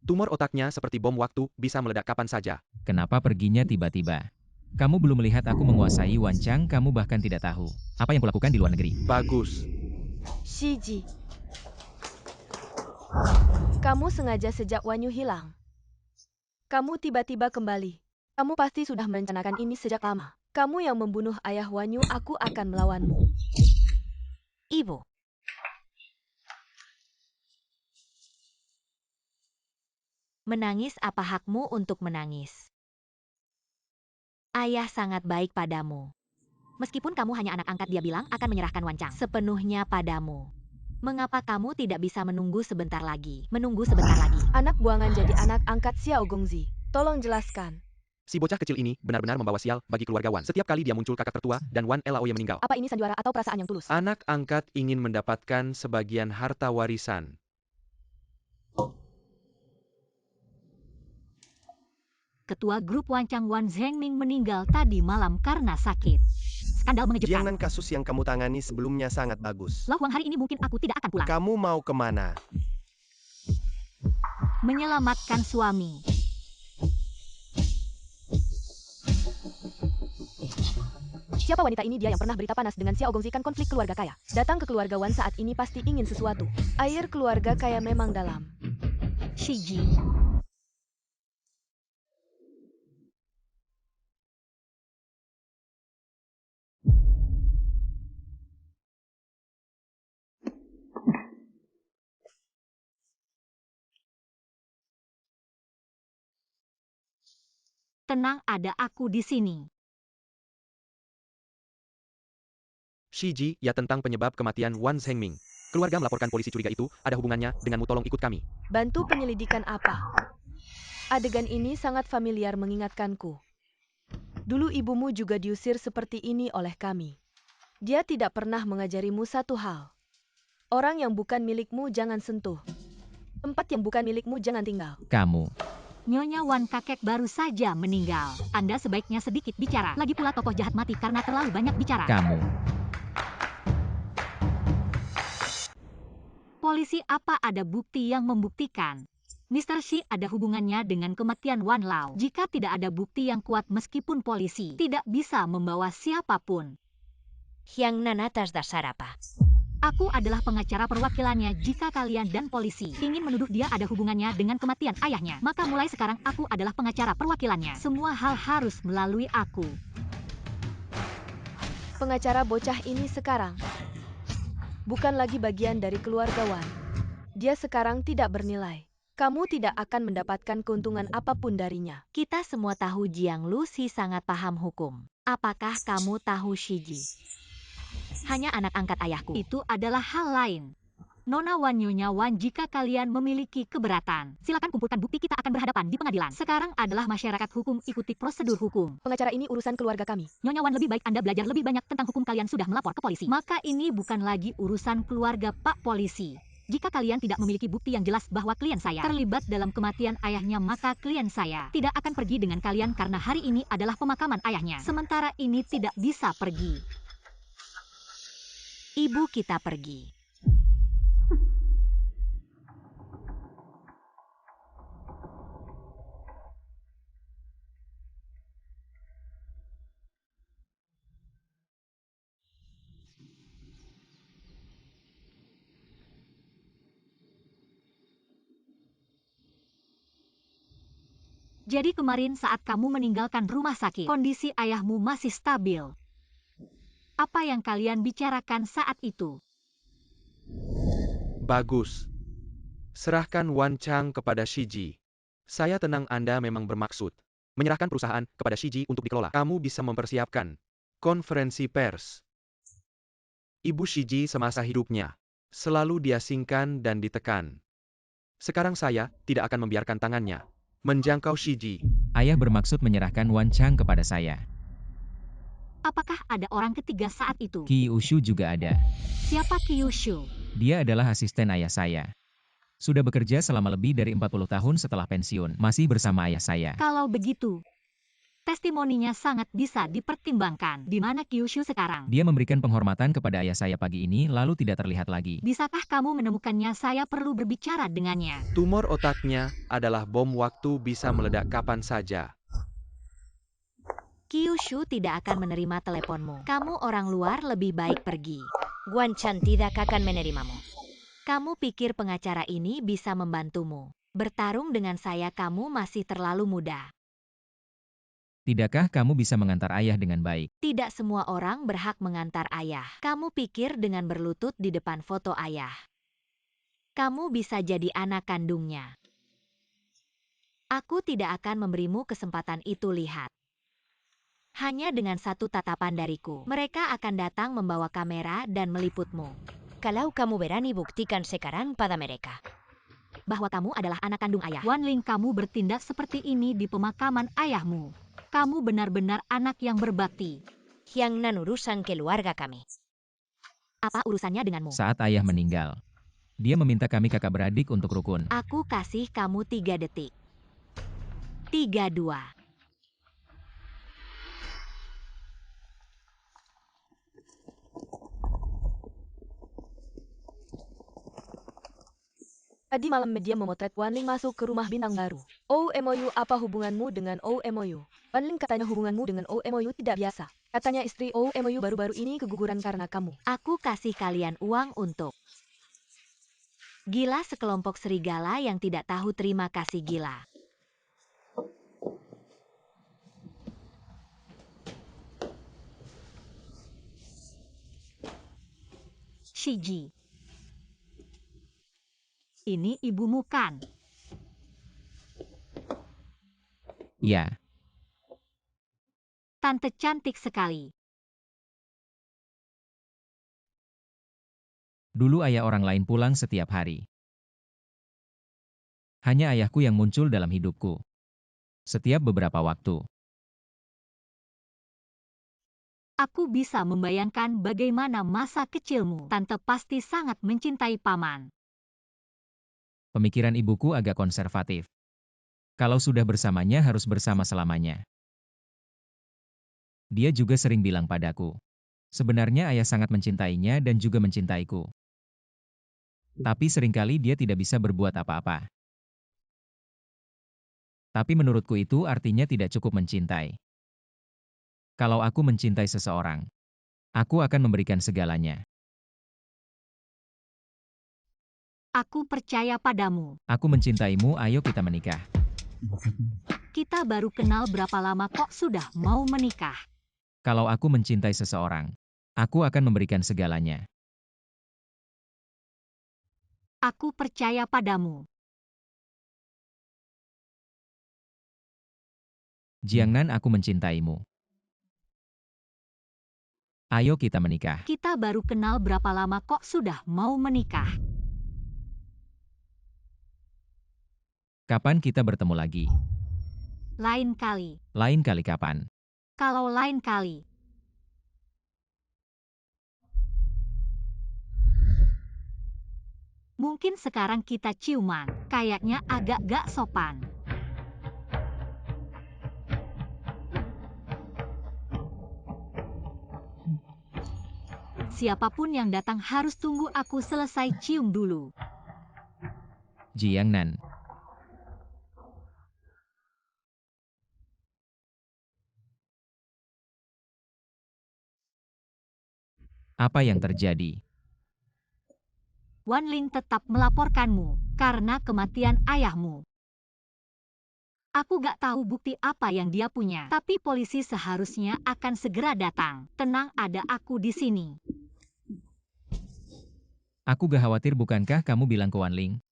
Tumor otaknya seperti bom waktu, bisa meledak kapan saja. Kenapa perginya tiba-tiba? Kamu belum melihat aku menguasai Wanchang, kamu bahkan tidak tahu apa yang kulakukan di luar negeri. Bagus. Shiji. Kamu sengaja sejak Wanyu hilang. Kamu tiba-tiba kembali. Kamu pasti sudah merencanakan ini sejak lama. Kamu yang membunuh ayah Wanyu, aku akan melawanmu. Ibu. Menangis apa hakmu untuk menangis? Ayah sangat baik padamu. Meskipun kamu hanya anak angkat, dia bilang akan menyerahkan Wanchang sepenuhnya padamu. Mengapa kamu tidak bisa menunggu sebentar lagi? Menunggu sebentar lagi. Anak buangan jadi anak angkat Xiao Gongzi. Tolong jelaskan. Si bocah kecil ini benar-benar membawa sial bagi keluarga Wan. Setiap kali dia muncul, kakak tertua dan Wan Laoye meninggal. Apa ini sandiwara atau perasaan yang tulus? Anak angkat ingin mendapatkan sebagian harta warisan. Ketua grup Wanchang Wan Zhengming meninggal tadi malam karena sakit. Skandal mengejutkan. Jiangnan, kasus yang kamu tangani sebelumnya sangat bagus. Lau Huang, hari ini mungkin aku tidak akan pulang. Kamu mau kemana? Menyelamatkan suami. Siapa wanita ini? Dia yang pernah berita panas dengan Xiao Gongzi, kan konflik keluarga kaya. Datang ke keluarga Wan saat ini pasti ingin sesuatu. Air keluarga kaya memang dalam. Shiji. Tenang, ada aku di sini. Shiji, ya, tentang penyebab kematian Wan Zhengming. Keluarga melaporkan polisi curiga itu ada hubungannya denganmu, tolong ikut kami. Bantu penyelidikan apa? Adegan ini sangat familiar mengingatkanku. Dulu ibumu juga diusir seperti ini oleh kami. Dia tidak pernah mengajarimu satu hal. Orang yang bukan milikmu jangan sentuh. Tempat yang bukan milikmu jangan tinggal. Kamu. Nyonya Wan, kakek baru saja meninggal. Anda sebaiknya sedikit bicara. Lagi pula tokoh jahat mati karena terlalu banyak bicara. Kamu. Polisi, apa ada bukti yang membuktikan Mr. Shi ada hubungannya dengan kematian Wan Lao? Jika tidak ada bukti yang kuat, meskipun polisi tidak bisa membawa siapapun. Yang Nana atas dasar apa? Aku adalah pengacara perwakilannya. Jika kalian dan polisi ingin menuduh dia ada hubungannya dengan kematian ayahnya, maka mulai sekarang aku adalah pengacara perwakilannya. Semua hal harus melalui aku. Pengacara bocah ini sekarang bukan lagi bagian dari keluarga Wan. Dia sekarang tidak bernilai. Kamu tidak akan mendapatkan keuntungan apapun darinya. Kita semua tahu Jiang Lusi sangat paham hukum. Apakah kamu tahu Shiji? Hanya anak angkat ayahku. Itu adalah hal lain. Nona Wan, Nyonya Wan, jika kalian memiliki keberatan, silakan kumpulkan bukti, kita akan berhadapan di pengadilan. Sekarang adalah masyarakat hukum, ikuti prosedur hukum. Pengacara ini urusan keluarga kami. Nyonya Wan, lebih baik Anda belajar lebih banyak tentang hukum. Kalian sudah melapor ke polisi. Maka ini bukan lagi urusan keluarga, Pak Polisi. Jika kalian tidak memiliki bukti yang jelas bahwa klien saya terlibat dalam kematian ayahnya, maka klien saya tidak akan pergi dengan kalian karena hari ini adalah pemakaman ayahnya. Sementara ini tidak bisa pergi. Ibu kita pergi. Jadi kemarin saat kamu meninggalkan rumah sakit, kondisi ayahmu masih stabil. Apa yang kalian bicarakan saat itu? Bagus. Serahkan Wanchang kepada Shiji. Saya tenang, Anda memang bermaksud menyerahkan perusahaan kepada Shiji untuk dikelola. Kamu bisa mempersiapkan konferensi pers. Ibu Shiji semasa hidupnya selalu diasingkan dan ditekan. Sekarang saya tidak akan membiarkan tangannya menjangkau Shiji. Ayah bermaksud menyerahkan Wanchang kepada saya. Apakah ada orang ketiga saat itu? Qi Ushu juga ada. Siapa Kyushu? Dia adalah asisten ayah saya. Sudah bekerja selama lebih dari 40 tahun setelah pensiun, masih bersama ayah saya. Kalau begitu, Testimoninya sangat bisa dipertimbangkan. Di mana Kyushu sekarang? Dia memberikan penghormatan kepada ayah saya pagi ini lalu tidak terlihat lagi. Bisakah kamu menemukannya? Saya perlu berbicara dengannya. Tumor otaknya adalah bom waktu bisa meledak kapan saja. Kyushu tidak akan menerima teleponmu. Kamu orang luar, lebih baik pergi. Guanchan tidak akan menerimamu. Kamu pikir pengacara ini bisa membantumu? Bertarung dengan saya kamu masih terlalu muda. Tidakkah kamu bisa mengantar ayah dengan baik? Tidak semua orang berhak mengantar ayah. Kamu pikir dengan berlutut di depan foto ayah, kamu bisa jadi anak kandungnya? Aku tidak akan memberimu kesempatan itu. Lihat. Hanya dengan satu tatapan dariku, mereka akan datang membawa kamera dan meliputmu. Kalau kamu berani buktikan sekarang pada mereka Bahwa kamu adalah anak kandung ayah. Wanling, kamu bertindak seperti ini di pemakaman ayahmu. Kamu benar-benar anak yang berbakti. yang nan urusan keluarga kami. Apa urusannya denganmu? Saat ayah meninggal, dia meminta kami kakak beradik untuk rukun. Aku kasih kamu 3 detik. 3, 2. Tadi malam media memotret Wanling masuk ke rumah bintang baru. OMOU, apa hubunganmu dengan OMOU? Wanling katanya hubunganmu dengan OMOU tidak biasa. Katanya istri OMOU baru-baru ini keguguran karena kamu. Aku kasih kalian uang untuk gila sekelompok serigala yang tidak tahu terima kasih. Gila. Shiji. Ini ibumu kan? Ya, Tante cantik sekali. dulu ayah orang lain pulang setiap hari. Hanya ayahku yang muncul dalam hidupku. Setiap beberapa waktu. Aku bisa membayangkan bagaimana masa kecilmu. Tante pasti sangat mencintai paman. Pemikiran ibuku agak konservatif. Kalau sudah bersamanya harus bersama selamanya. Dia juga sering bilang padaku, sebenarnya ayah sangat mencintainya dan juga mencintaiku. Tapi seringkali dia tidak bisa berbuat apa-apa. Tapi menurutku itu artinya tidak cukup mencintai. Kalau aku mencintai seseorang, aku akan memberikan segalanya. Aku percaya padamu. Aku mencintaimu, ayo kita menikah. Kita baru kenal berapa lama kok sudah mau menikah? Kalau aku mencintai seseorang, aku akan memberikan segalanya. Aku percaya padamu. Jiangnan, aku mencintaimu. Ayo kita menikah. Kita baru kenal berapa lama kok sudah mau menikah? Kapan kita bertemu lagi? Lain kali. Lain kali kapan? Kalau lain kali. Mungkin sekarang kita ciuman. Kayaknya agak gak sopan. Siapapun yang datang harus tunggu aku selesai cium dulu. Jiangnan. Apa yang terjadi? Wanling tetap melaporkanmu karena kematian ayahmu. Aku gak tahu bukti apa yang dia punya, tapi polisi seharusnya akan segera datang. Tenang, ada aku di sini. Aku gak khawatir, bukankah kamu bilang ke Wanling?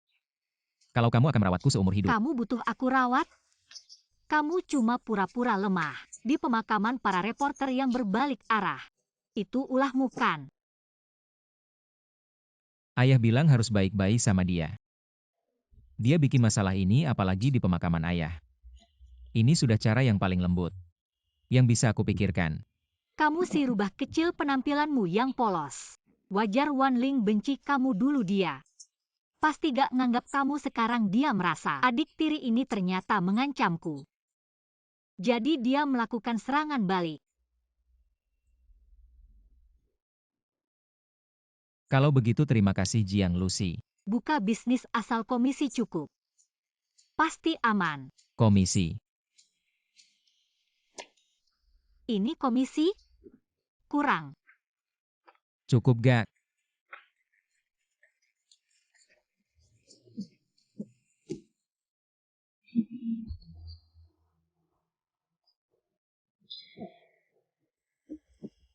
Kalau kamu akan merawatku seumur hidup. Kamu butuh aku rawat? Kamu cuma pura-pura lemah di pemakaman para reporter yang berbalik arah. Itu ulahmu kan? Ayah bilang harus baik-baik sama dia. Dia bikin masalah ini apalagi di pemakaman ayah. Ini sudah cara yang paling lembut yang bisa aku pikirkan. Kamu si rubah kecil, penampilanmu yang polos. Wajar Wanling benci kamu dulu dia. Pasti gak nganggap kamu sekarang. Dia merasa adik tiri ini ternyata mengancamku. Jadi dia melakukan serangan balik. Kalau begitu terima kasih Jiang Lucy. Buka bisnis asal komisi cukup. Pasti aman. Komisi. Ini komisi? Kurang. Cukup gak?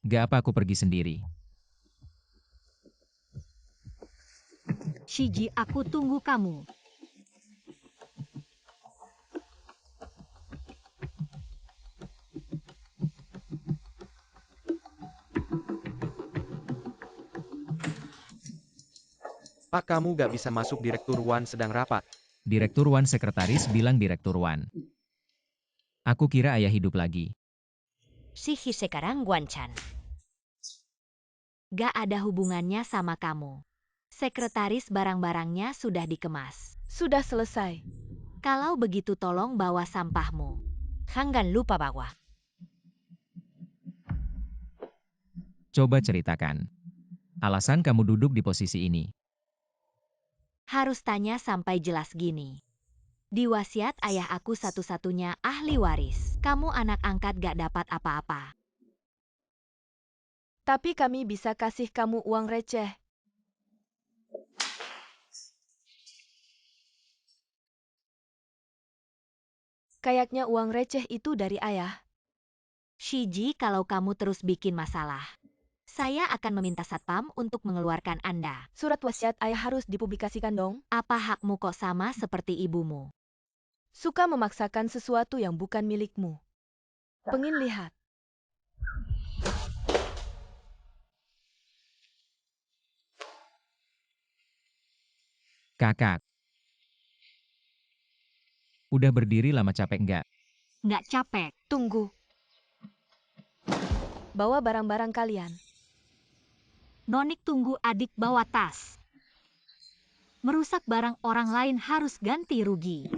Gak apa aku pergi sendiri. Shiji, aku tunggu kamu. Pak, kamu gak bisa masuk, Direktur Wan sedang rapat. Direktur Wan sekretaris bilang Direktur Wan. Aku kira ayah hidup lagi. Shiji sekarang Guanchan. Gak ada hubungannya sama kamu. Sekretaris barang-barangnya sudah dikemas. Sudah selesai. Kalau begitu tolong bawa sampahmu. Jangan lupa bawa. Coba ceritakan. Alasan kamu duduk di posisi ini. Harus tanya sampai jelas gini. Di wasiat ayah aku satu-satunya ahli waris. Kamu anak angkat gak dapat apa-apa. Tapi kami bisa kasih kamu uang receh. Kayaknya uang receh itu dari ayah. Shiji, kalau kamu terus bikin masalah, saya akan meminta satpam untuk mengeluarkan Anda. Surat wasiat ayah harus dipublikasikan dong. Apa hakmu kok sama seperti ibumu? Suka memaksakan sesuatu yang bukan milikmu. Pengin lihat. Kakak. Udah berdiri lama capek nggak? Nggak capek. Tunggu. Bawa barang-barang kalian. Nonik, tunggu, adik, bawa tas. Merusak barang orang lain harus ganti rugi.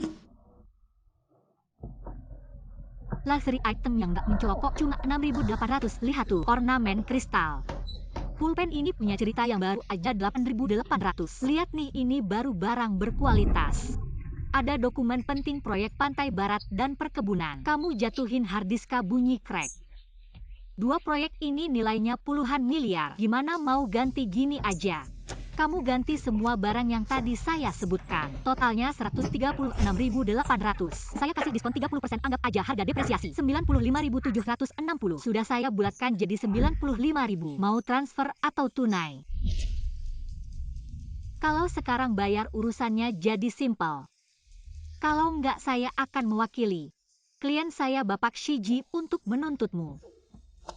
Luxury item yang nggak mencolok cuma 6.800. Lihat tuh, ornamen kristal. Pulpen ini punya cerita yang baru aja 8.800. Lihat nih, ini baru barang berkualitas. Ada dokumen penting proyek Pantai Barat dan perkebunan. Kamu jatuhin harddisk bunyi crack. 2 proyek ini nilainya puluhan miliar. Gimana mau ganti gini aja? Kamu ganti semua barang yang tadi saya sebutkan. Totalnya 136.800. Saya kasih diskon 30%, anggap aja harga depresiasi. 95.760. Sudah saya bulatkan jadi 95.000. Mau transfer atau tunai? Kalau sekarang bayar urusannya jadi simpel. Kalau nggak saya akan mewakili klien saya Bapak Shiji untuk menuntutmu.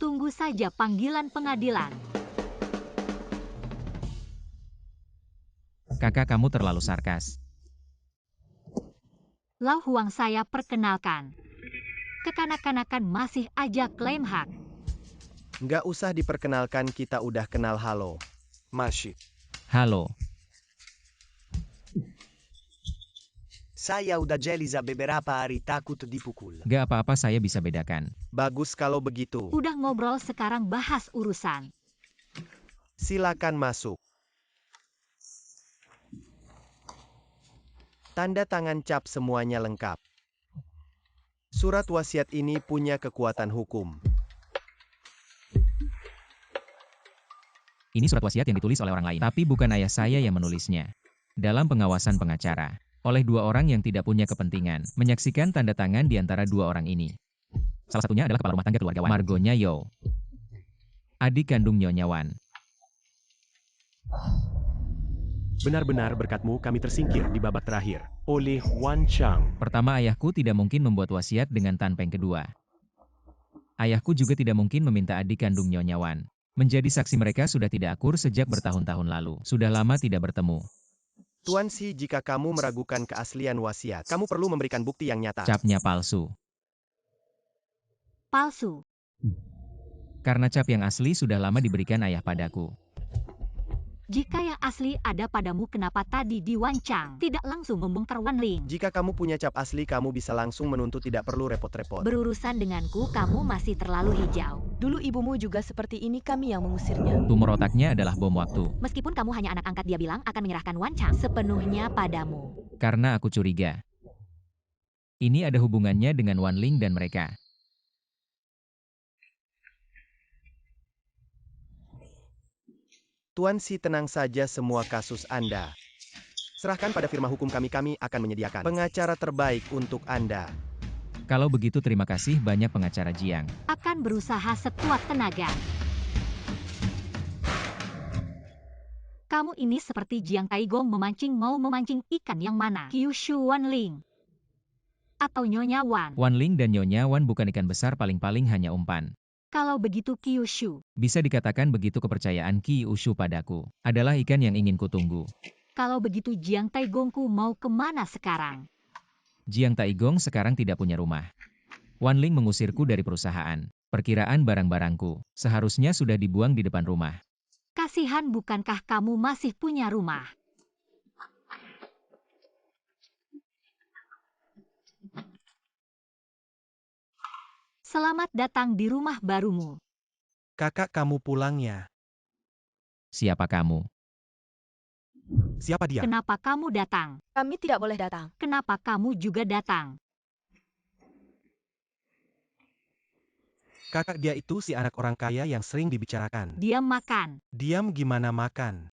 Tunggu saja panggilan pengadilan. Kakak, kamu terlalu sarkas. Lau Huang, saya perkenalkan. Kekanak-kanakan masih aja klaim hak. Nggak usah diperkenalkan, kita udah kenal. Halo. Masih. Halo. Saya udah Jeliza beberapa hari, takut dipukul. Gak apa-apa, saya bisa bedakan. Bagus kalau begitu. Udah ngobrol, sekarang bahas urusan. Silakan masuk. Tanda tangan cap semuanya lengkap. Surat wasiat ini punya kekuatan hukum. Ini surat wasiat yang ditulis oleh orang lain, tapi bukan ayah saya yang menulisnya. Dalam pengawasan pengacara, oleh 2 orang yang tidak punya kepentingan, menyaksikan tanda tangan di antara 2 orang ini. Salah satunya adalah kepala rumah tangga keluarga Wan, Margonya Yo, adik kandung Nyonya Wan. Benar-benar berkatmu kami tersingkir di babak terakhir oleh Wan Chang. Pertama, ayahku tidak mungkin membuat wasiat dengan Tan Peng. Kedua, ayahku juga tidak mungkin meminta adik kandung Nyonya Wan menjadi saksi. Mereka sudah tidak akur sejak bertahun-tahun lalu. Sudah lama tidak bertemu. Tuan Si, jika kamu meragukan keaslian wasiat, kamu perlu memberikan bukti yang nyata. Capnya palsu. Palsu. Karena cap yang asli sudah lama diberikan ayah padaku. Jika yang asli ada padamu, kenapa tadi di Wan Chang tidak langsung membongkar Wan Ling? Jika kamu punya cap asli, kamu bisa langsung menuntut, tidak perlu repot-repot. Berurusan denganku, kamu masih terlalu hijau. Dulu ibumu juga seperti ini, kami yang mengusirnya. Tumor otaknya adalah bom waktu. Meskipun kamu hanya anak angkat, dia bilang akan menyerahkan Wan Chang sepenuhnya padamu. Karena aku curiga. Ini ada hubungannya dengan Wan Ling dan mereka. Tuan Si, tenang saja, semua kasus Anda serahkan pada firma hukum kami akan menyediakan pengacara terbaik untuk Anda. Kalau begitu terima kasih banyak pengacara Jiang. Akan berusaha sekuat tenaga. Kamu ini seperti Jiang Taigong mau memancing ikan yang mana? Kyushu Wan Ling atau Nyonya Wan? Wan Ling dan Nyonya Wan bukan ikan besar, paling-paling hanya umpan. Kalau begitu Kyushu, Bisa dikatakan begitu kepercayaan Kyushu padaku. Adalah ikan yang ingin kutunggu. kalau begitu Jiang Taigongku mau kemana sekarang? Jiang Taigong sekarang tidak punya rumah. Wan Ling mengusirku dari perusahaan. Perkiraan barang-barangku seharusnya sudah dibuang di depan rumah. Kasihan, bukankah kamu masih punya rumah? Selamat datang di rumah barumu. Kakak, kamu pulang ya. Siapa kamu? Siapa dia? Kenapa kamu datang? Kami tidak boleh datang. Kenapa kamu juga datang? Kakak, dia itu si anak orang kaya yang sering dibicarakan. Diam makan. Diam gimana makan?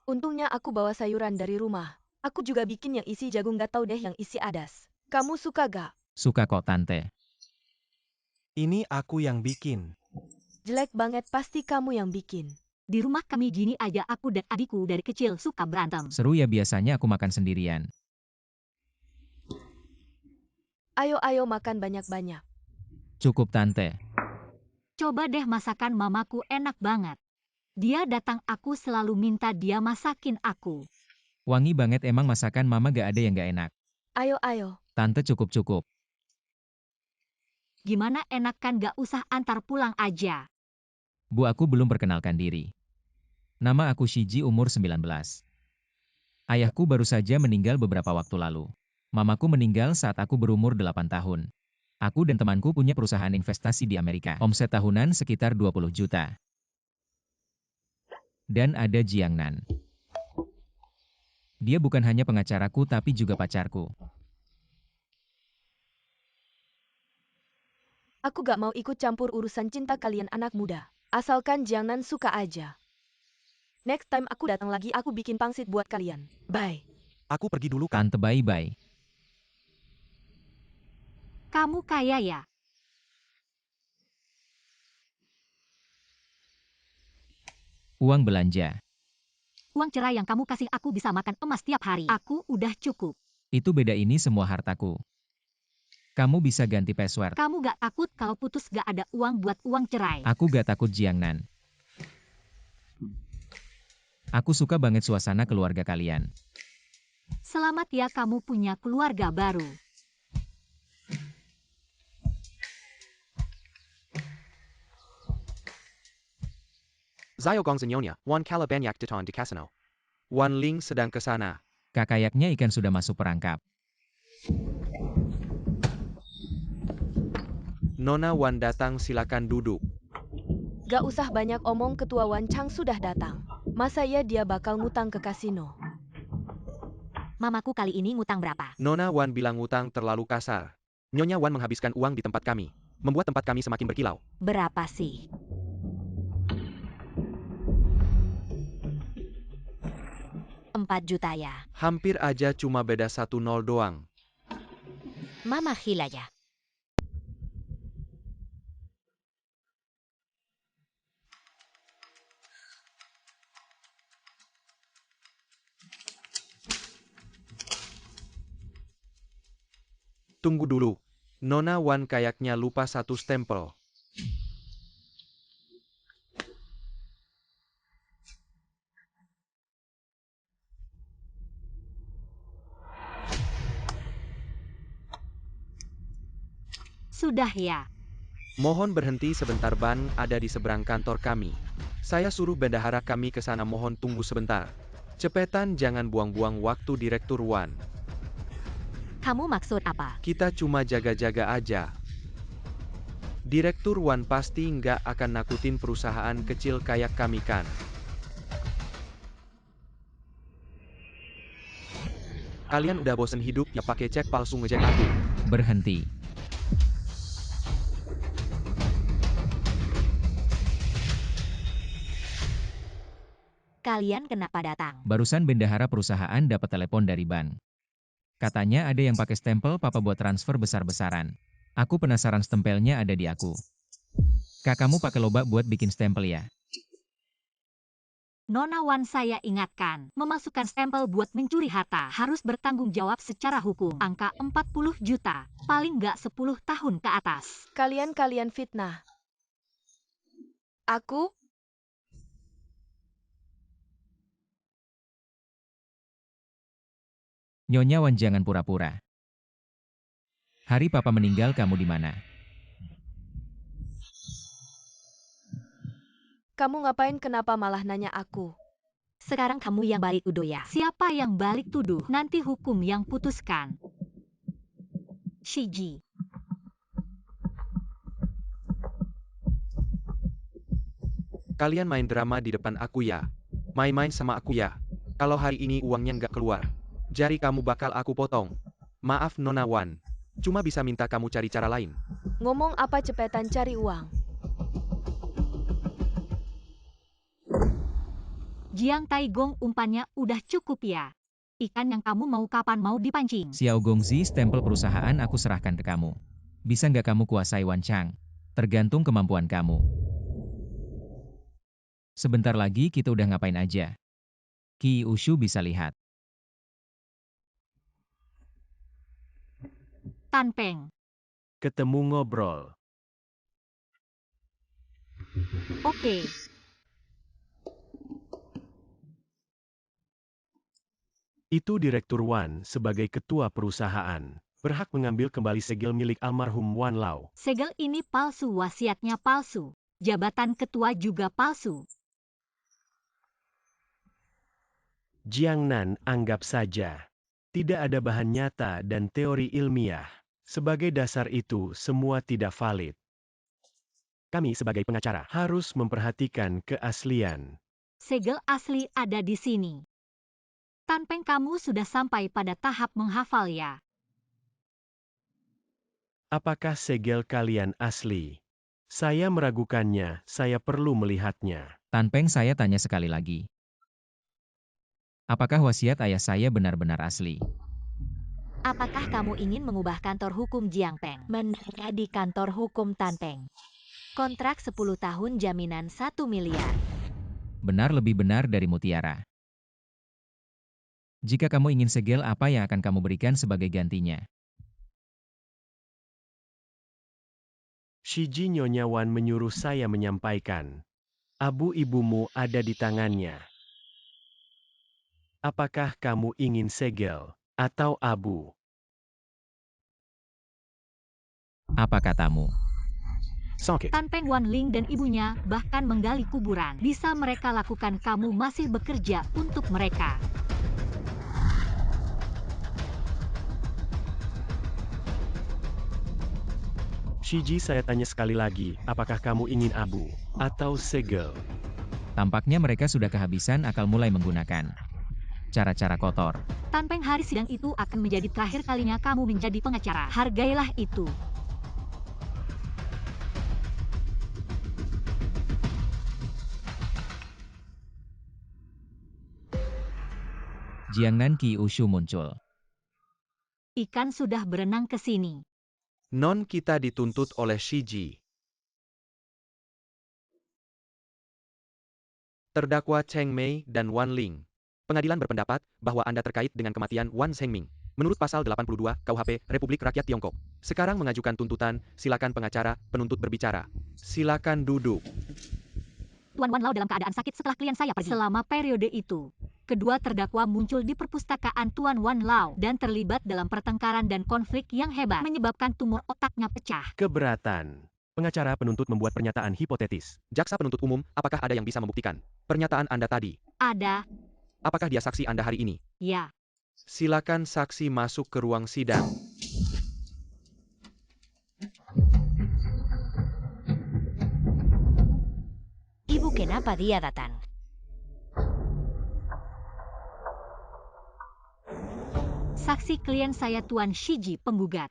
Untungnya aku bawa sayuran dari rumah. Aku juga bikin yang isi jagung, gak tau deh yang isi adas. Kamu suka gak? Suka kok tante. Ini aku yang bikin. Jelek banget, pasti kamu yang bikin. Di rumah kami gini aja, aku dan adikku dari kecil suka berantem. Seru ya, biasanya aku makan sendirian. Ayo makan banyak-banyak. Cukup tante. Coba deh masakan mamaku, enak banget. Dia datang aku selalu minta dia masakin aku. Wangi banget, emang masakan mama gak ada yang gak enak. Ayo. Tante cukup-cukup. Gimana, enak kan, gak usah antar pulang aja. Bu, aku belum perkenalkan diri. Nama aku Shiji, umur 19. Ayahku baru saja meninggal beberapa waktu lalu. Mamaku meninggal saat aku berumur 8 tahun. Aku dan temanku punya perusahaan investasi di Amerika. Omset tahunan sekitar 20 juta. Dan ada Jiang Nan. Dia bukan hanya pengacaraku tapi juga pacarku. Aku gak mau ikut campur urusan cinta kalian anak muda. Asalkan jangan suka aja. Next time aku datang lagi, aku bikin pangsit buat kalian. Bye. Aku pergi dulu, Kak. Tante, bye-bye. Kamu kaya ya? Uang belanja. Uang cerai yang kamu kasih aku bisa makan emas tiap hari. Aku udah cukup. Itu beda, ini semua hartaku. Kamu bisa ganti password. Kamu gak takut kalau putus gak ada uang buat uang cerai? Aku gak takut, Jiang Nan. Aku suka banget suasana keluarga kalian. Selamat ya, kamu punya keluarga baru. Zio Gongzanyonya, Wan Kala Banyak Diton de Casino. Wan Ling sedang ke sana. Kayaknya ikan sudah masuk perangkap. Nona Wan datang, silakan duduk. Gak usah banyak omong, ketua Wan Chang sudah datang. Masa ya dia bakal ngutang ke kasino? Mamaku kali ini ngutang berapa? Nona Wan bilang ngutang terlalu kasar. Nyonya Wan menghabiskan uang di tempat kami. Membuat tempat kami semakin berkilau. Berapa sih? Empat juta ya. Hampir aja, cuma beda 1 nol doang. Mama hilaya. Tunggu dulu. Nona Wan kayaknya lupa satu stempel. Sudah ya. Mohon berhenti sebentar, ban ada di seberang kantor kami. Saya suruh bendahara kami ke sana, mohon tunggu sebentar. Cepetan, jangan buang-buang waktu Direktur Wan. Kamu maksud apa? Kita cuma jaga-jaga aja. Direktur Wan pasti nggak akan nakutin perusahaan kecil kayak kami kan. Kalian udah bosen hidup ya pakai cek palsu ngejek aku. Berhenti. Kalian kenapa datang? Barusan bendahara perusahaan dapat telepon dari bank. Katanya ada yang pakai stempel papa buat transfer besar-besaran. Aku penasaran stempelnya ada di aku. Kak, kamu pakai lobak buat bikin stempel ya? Nona Wan, saya ingatkan, memasukkan stempel buat mencuri harta harus bertanggung jawab secara hukum. Angka 40 juta, paling nggak 10 tahun ke atas. Kalian fitnah. Aku? Nyonya Wan, jangan pura-pura. Hari papa meninggal kamu di mana? Kamu ngapain, kenapa malah nanya aku? Sekarang kamu yang balik tuduh ya. Siapa yang balik tuduh? Nanti hukum yang putuskan. Shiji. Kalian main drama di depan aku ya. Main-main sama aku ya. Kalau hari ini uangnya nggak keluar, jari kamu bakal aku potong. Maaf Nona Wan. Cuma bisa minta kamu cari cara lain. Ngomong apa, cepetan cari uang. Jiang Taigong, umpannya udah cukup ya. Ikan yang kamu mau kapan mau dipancing? Xiao Gongzi, stempel perusahaan aku serahkan ke kamu. Bisa nggak kamu kuasai Wan Chang? Tergantung kemampuan kamu. Sebentar lagi kita udah ngapain aja. Qi Ushu bisa lihat. Tan Peng. Ketemu ngobrol. Oke. Itu Direktur Wan sebagai ketua perusahaan, berhak mengambil kembali segel milik almarhum Wan Lao. Segel ini palsu, wasiatnya palsu. Jabatan ketua juga palsu. Jiang Nan, anggap saja. Tidak ada bahan nyata dan teori ilmiah. Sebagai dasar itu semua tidak valid. Kami sebagai pengacara harus memperhatikan keaslian. Segel asli ada di sini. Tan Peng, kamu sudah sampai pada tahap menghafal ya. Apakah segel kalian asli? Saya meragukannya, saya perlu melihatnya. Tan Peng, saya tanya sekali lagi. Apakah wasiat ayah saya benar-benar asli? Apakah kamu ingin mengubah kantor hukum Jiang Peng menjadi kantor hukum Tan Peng? Kontrak 10 tahun, jaminan 1 miliar. Benar, lebih benar dari mutiara. Jika kamu ingin segel, apa yang akan kamu berikan sebagai gantinya? Shiji, Nyonya Wan menyuruh saya menyampaikan. Abu ibumu ada di tangannya. Apakah kamu ingin segel atau abu? Apa katamu? Socket. Tan Peng, Wan Ling dan ibunya bahkan menggali kuburan. Bisa mereka lakukan, kamu masih bekerja untuk mereka. Shiji, saya tanya sekali lagi, apakah kamu ingin abu atau segel? Tampaknya mereka sudah kehabisan akal mulai menggunakan cara-cara kotor. Tan Peng, hari sidang itu akan menjadi terakhir kalinya kamu menjadi pengacara. Hargailah itu. Jiang Nan, Qi Ushu muncul. Ikan sudah berenang ke sini. Non, kita dituntut oleh Shiji. Terdakwa Cheng Mei dan Wan Ling. Pengadilan berpendapat bahwa Anda terkait dengan kematian Wan Zhengming. Menurut pasal 82 KUHP Republik Rakyat Tiongkok. Sekarang mengajukan tuntutan, silakan pengacara, penuntut berbicara. Silakan duduk. Tuan Wan Lao dalam keadaan sakit setelah klien saya pergi. Selama periode itu, kedua terdakwa muncul di perpustakaan Tuan Wan Lao dan terlibat dalam pertengkaran dan konflik yang hebat, menyebabkan tumor otaknya pecah. Keberatan. Pengacara penuntut membuat pernyataan hipotetis. Jaksa penuntut umum, apakah ada yang bisa membuktikan pernyataan Anda tadi? Ada, Apakah dia saksi Anda hari ini? ya. Silakan saksi masuk ke ruang sidang. Ibu, kenapa dia datang? Saksi klien saya Tuan Shiji penggugat.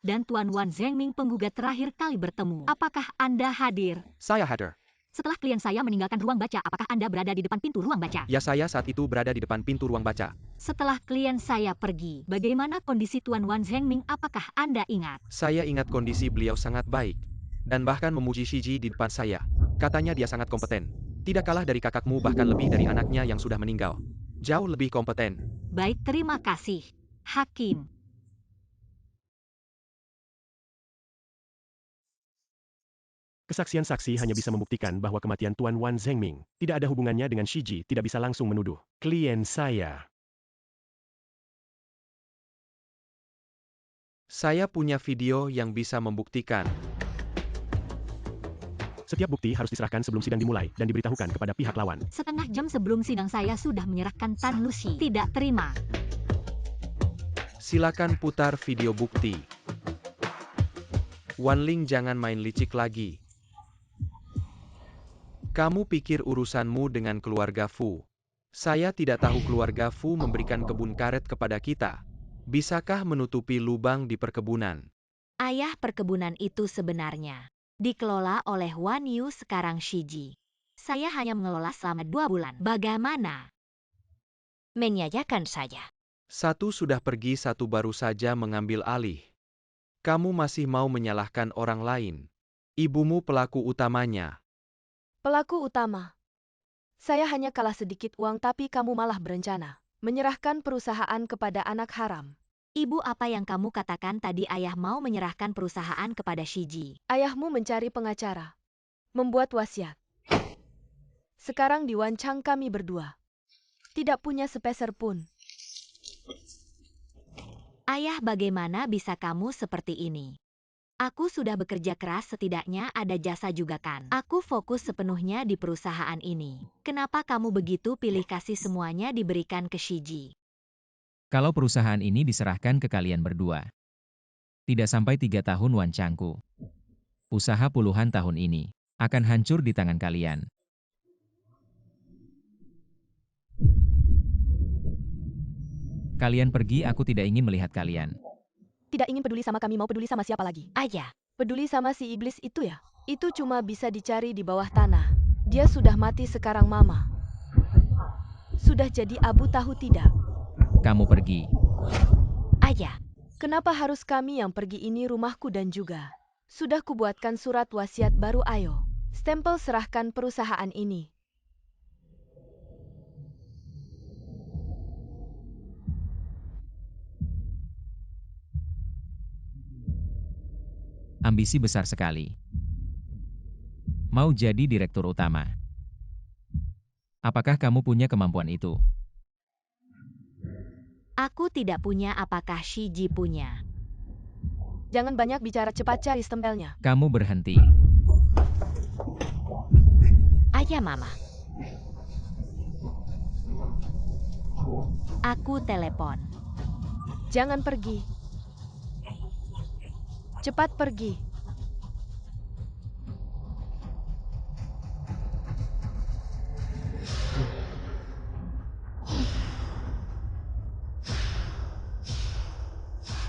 Dan Tuan Wan Zhengming penggugat terakhir kali bertemu. Apakah Anda hadir? Saya hadir. Setelah klien saya meninggalkan ruang baca, apakah Anda berada di depan pintu ruang baca? Ya, saya saat itu berada di depan pintu ruang baca. Setelah klien saya pergi, bagaimana kondisi Tuan Wan Zhengming? Apakah Anda ingat? Saya ingat kondisi beliau sangat baik. Dan bahkan memuji Shiji di depan saya. Katanya dia sangat kompeten. Tidak kalah dari kakakmu, bahkan lebih dari anaknya yang sudah meninggal. Jauh lebih kompeten. Baik, terima kasih. Hakim. Kesaksian saksi hanya bisa membuktikan bahwa kematian Tuan Wan Zhengming tidak ada hubungannya dengan Shiji, tidak bisa langsung menuduh klien saya. Saya punya video yang bisa membuktikan. Setiap bukti harus diserahkan sebelum sidang dimulai dan diberitahukan kepada pihak lawan. Setengah jam sebelum sidang saya sudah menyerahkan Tan Lucy. Tidak terima. Silakan putar video bukti. Wan Ling, jangan main licik lagi. Kamu pikir urusanmu dengan keluarga Fu. Saya tidak tahu keluarga Fu memberikan kebun karet kepada kita. Bisakah menutupi lubang di perkebunan? Ayah, perkebunan itu sebenarnya dikelola oleh Wan Yu, sekarang Shiji. Saya hanya mengelola selama 2 bulan. Bagaimana? Menyayakan saja. Satu sudah pergi, satu baru saja mengambil alih. Kamu masih mau menyalahkan orang lain. Ibumu pelaku utamanya. Pelaku utama. Saya hanya kalah sedikit uang, tapi kamu malah berencana menyerahkan perusahaan kepada anak haram. Ibu, apa yang kamu katakan tadi? Ayah mau menyerahkan perusahaan kepada Shiji. Ayahmu mencari pengacara, membuat wasiat. Sekarang diwancang kami berdua. Tidak punya sepeser pun. Ayah, bagaimana bisa kamu seperti ini? Aku sudah bekerja keras, setidaknya ada jasa juga kan? Aku fokus sepenuhnya di perusahaan ini. Kenapa kamu begitu pilih kasih semuanya diberikan ke Shiji? Kalau perusahaan ini diserahkan ke kalian berdua, tidak sampai 3 tahun Wan Changku. Usaha puluhan tahun ini akan hancur di tangan kalian. Kalian pergi, aku tidak ingin melihat kalian. Tidak ingin peduli sama kami, mau peduli sama siapa lagi? Ayah, Peduli sama si iblis itu ya? Itu cuma bisa dicari di bawah tanah. Dia sudah mati sekarang, Mama. Sudah jadi abu, tahu tidak? Kamu pergi. ayah, Kenapa harus kami yang pergi? Ini rumahku dan juga sudah kubuatkan surat wasiat baru. Ayo, stempel, serahkan perusahaan ini. Ambisi besar sekali. Mau jadi direktur utama. Apakah kamu punya kemampuan itu? aku tidak punya. Apakah Shiji punya? Jangan banyak bicara, cepat cari stempelnya. Kamu berhenti. Ayah, Mama. Aku telepon. Jangan pergi. Cepat pergi.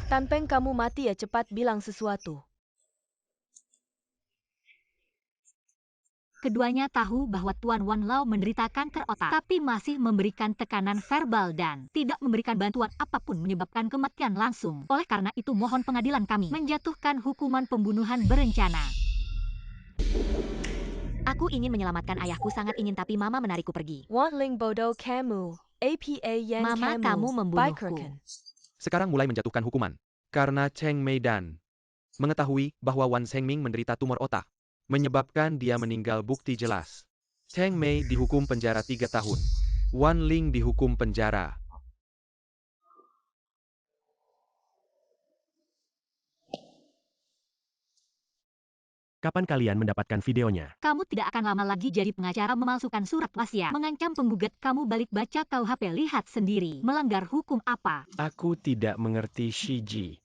Tan Peng, kamu mati ya? Cepat bilang sesuatu. Keduanya tahu bahwa Tuan Wan Lao menderita kanker otak, tapi masih memberikan tekanan verbal dan tidak memberikan bantuan apapun, menyebabkan kematian langsung. Oleh karena itu, mohon pengadilan kami menjatuhkan hukuman pembunuhan berencana. Aku ingin menyelamatkan ayahku, sangat ingin, tapi Mama menarikku pergi. Wan Ling bodoh kamu. APA yang Mama, kamu kamu membunuhku. bikerkan. Sekarang mulai menjatuhkan hukuman. Karena Cheng Meidan Mengetahui bahwa Wan Zhengming menderita tumor otak. menyebabkan dia meninggal, bukti jelas. Cheng Mei dihukum penjara 3 tahun. Wan Ling dihukum penjara. Kapan kalian mendapatkan videonya? Kamu tidak akan lama lagi jadi pengacara memalsukan surat wasiat. Mengancam penggugat, kamu balik baca KUHP, lihat sendiri. Melanggar hukum apa? Aku tidak mengerti Shiji.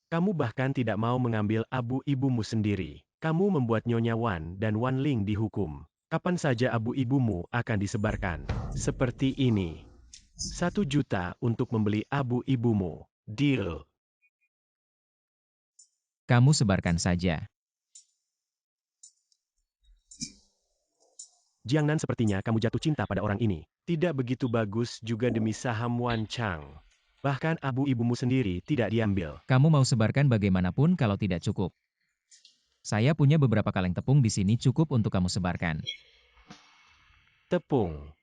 Kamu bahkan tidak mau mengambil abu ibumu sendiri. Kamu membuat Nyonya Wan dan Wan Ling dihukum. Kapan saja abu ibumu akan disebarkan? Seperti ini. 1 juta untuk membeli abu ibumu. Deal. Kamu sebarkan saja. Jiangnan, sepertinya kamu jatuh cinta pada orang ini. Tidak begitu bagus juga demi saham Wan Chang. Bahkan abu ibumu sendiri tidak diambil. Kamu mau sebarkan bagaimanapun kalau tidak cukup. Saya punya beberapa kaleng tepung di sini, cukup untuk kamu sebarkan. Tepung.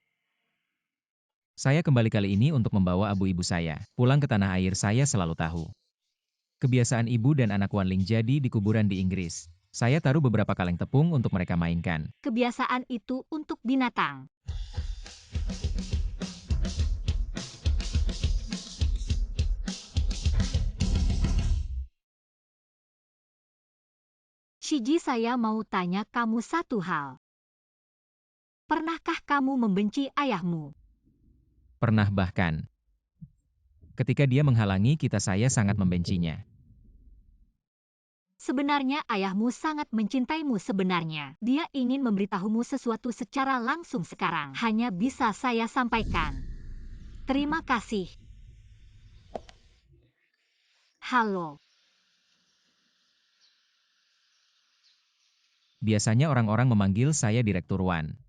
Saya kembali kali ini untuk membawa abu ibu saya. Pulang ke tanah air, saya selalu tahu. Kebiasaan ibu dan anak Wan Ling jadi di kuburan di Inggris. Saya taruh beberapa kaleng tepung untuk mereka mainkan. Kebiasaan itu untuk binatang. Shiji, saya mau tanya kamu satu hal. Pernahkah kamu membenci ayahmu? Pernah, bahkan ketika dia menghalangi kita, saya sangat membencinya. Sebenarnya ayahmu sangat mencintaimu sebenarnya. Dia ingin memberitahumu sesuatu secara langsung sekarang. Hanya bisa saya sampaikan. Terima kasih. Halo. Biasanya orang-orang memanggil saya Direktur Wan.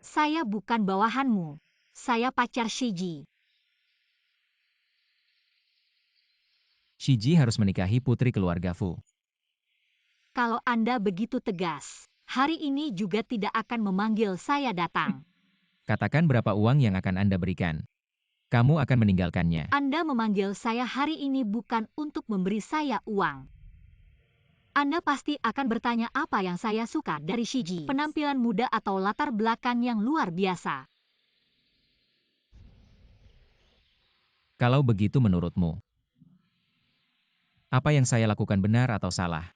Saya bukan bawahanmu. Saya pacar Shiji. Shiji harus menikahi putri keluarga Fu. Kalau Anda begitu tegas, hari ini juga tidak akan memanggil saya datang. Katakan berapa uang yang akan Anda berikan. Kamu akan meninggalkannya. Anda memanggil saya hari ini bukan untuk memberi saya uang. Anda pasti akan bertanya apa yang saya suka dari Shiji. Penampilan muda atau latar belakang yang luar biasa. Kalau begitu menurutmu, apa yang saya lakukan benar atau salah?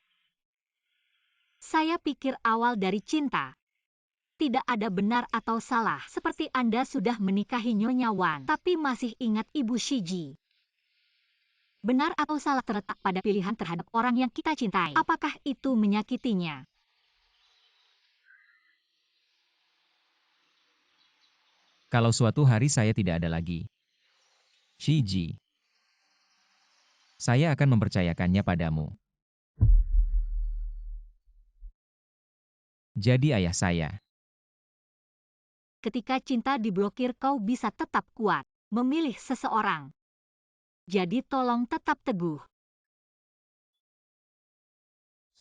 Saya pikir awal dari cinta. Tidak ada benar atau salah. Seperti Anda sudah menikahi Nyonya Wan, tapi masih ingat Ibu Shiji. Benar atau salah terletak pada pilihan terhadap orang yang kita cintai. Apakah itu menyakitinya? Kalau suatu hari saya tidak ada lagi, Shiji, saya akan mempercayakannya padamu. Jadi ayah saya. Ketika cinta diblokir, kau bisa tetap kuat memilih seseorang. Jadi tolong tetap teguh.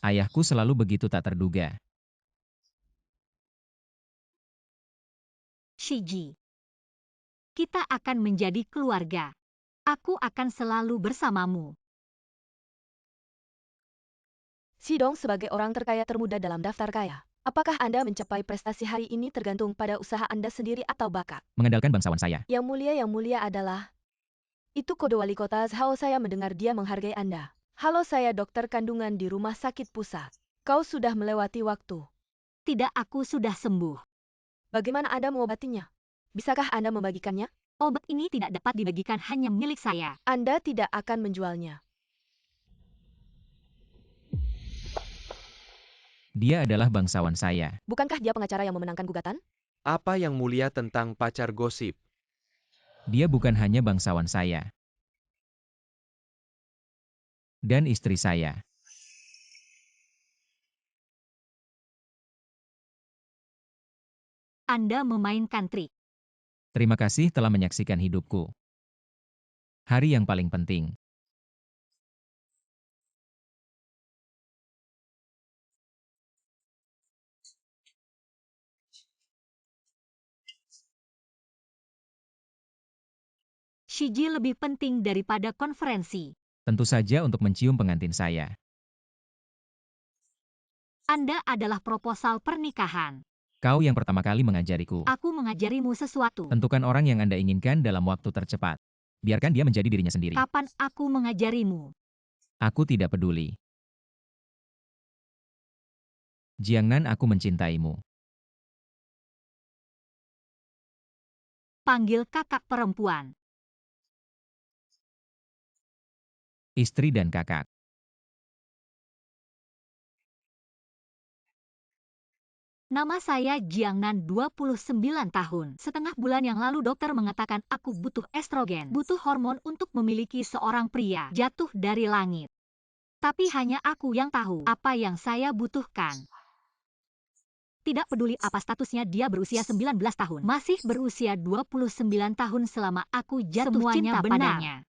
Ayahku selalu begitu tak terduga. Shiji, kita akan menjadi keluarga. Aku akan selalu bersamamu. Sidong, sebagai orang terkaya termuda dalam daftar kaya, apakah Anda mencapai prestasi hari ini tergantung pada usaha Anda sendiri atau bakat? Mengandalkan bangsawan saya. Yang mulia adalah... Itu kode wali kota Zhao. Saya mendengar dia menghargai Anda. Halo, saya dokter kandungan di rumah sakit pusat. Kau sudah melewati waktu. Tidak, aku sudah sembuh. Bagaimana Anda mengobatinya? Bisakah Anda membagikannya? Obat ini tidak dapat dibagikan, hanya milik saya. Anda tidak akan menjualnya. Dia adalah bangsawan saya. Bukankah dia pengacara yang memenangkan gugatan? Apa yang mulia tentang pacar gosip? Dia bukan hanya bangsawan saya. Dan istri saya. Anda memainkan trik. Terima kasih telah menyaksikan hidupku. Hari yang paling penting. Shiji lebih penting daripada konferensi. Tentu saja untuk mencium pengantin saya. Anda adalah proposal pernikahan. Kau yang pertama kali mengajariku. Aku mengajarimu sesuatu. Tentukan orang yang Anda inginkan dalam waktu tercepat. Biarkan dia menjadi dirinya sendiri. Kapan aku mengajarimu? Aku tidak peduli. Jiangnan, aku mencintaimu. Panggil kakak perempuan. Istri dan kakak. Nama saya Jiangnan, 29 tahun. Setengah bulan yang lalu dokter mengatakan aku butuh estrogen, butuh hormon untuk memiliki seorang pria jatuh dari langit. Tapi hanya aku yang tahu apa yang saya butuhkan. Tidak peduli apa statusnya, dia berusia 19 tahun. Masih berusia 29 tahun selama aku jatuh cinta padanya.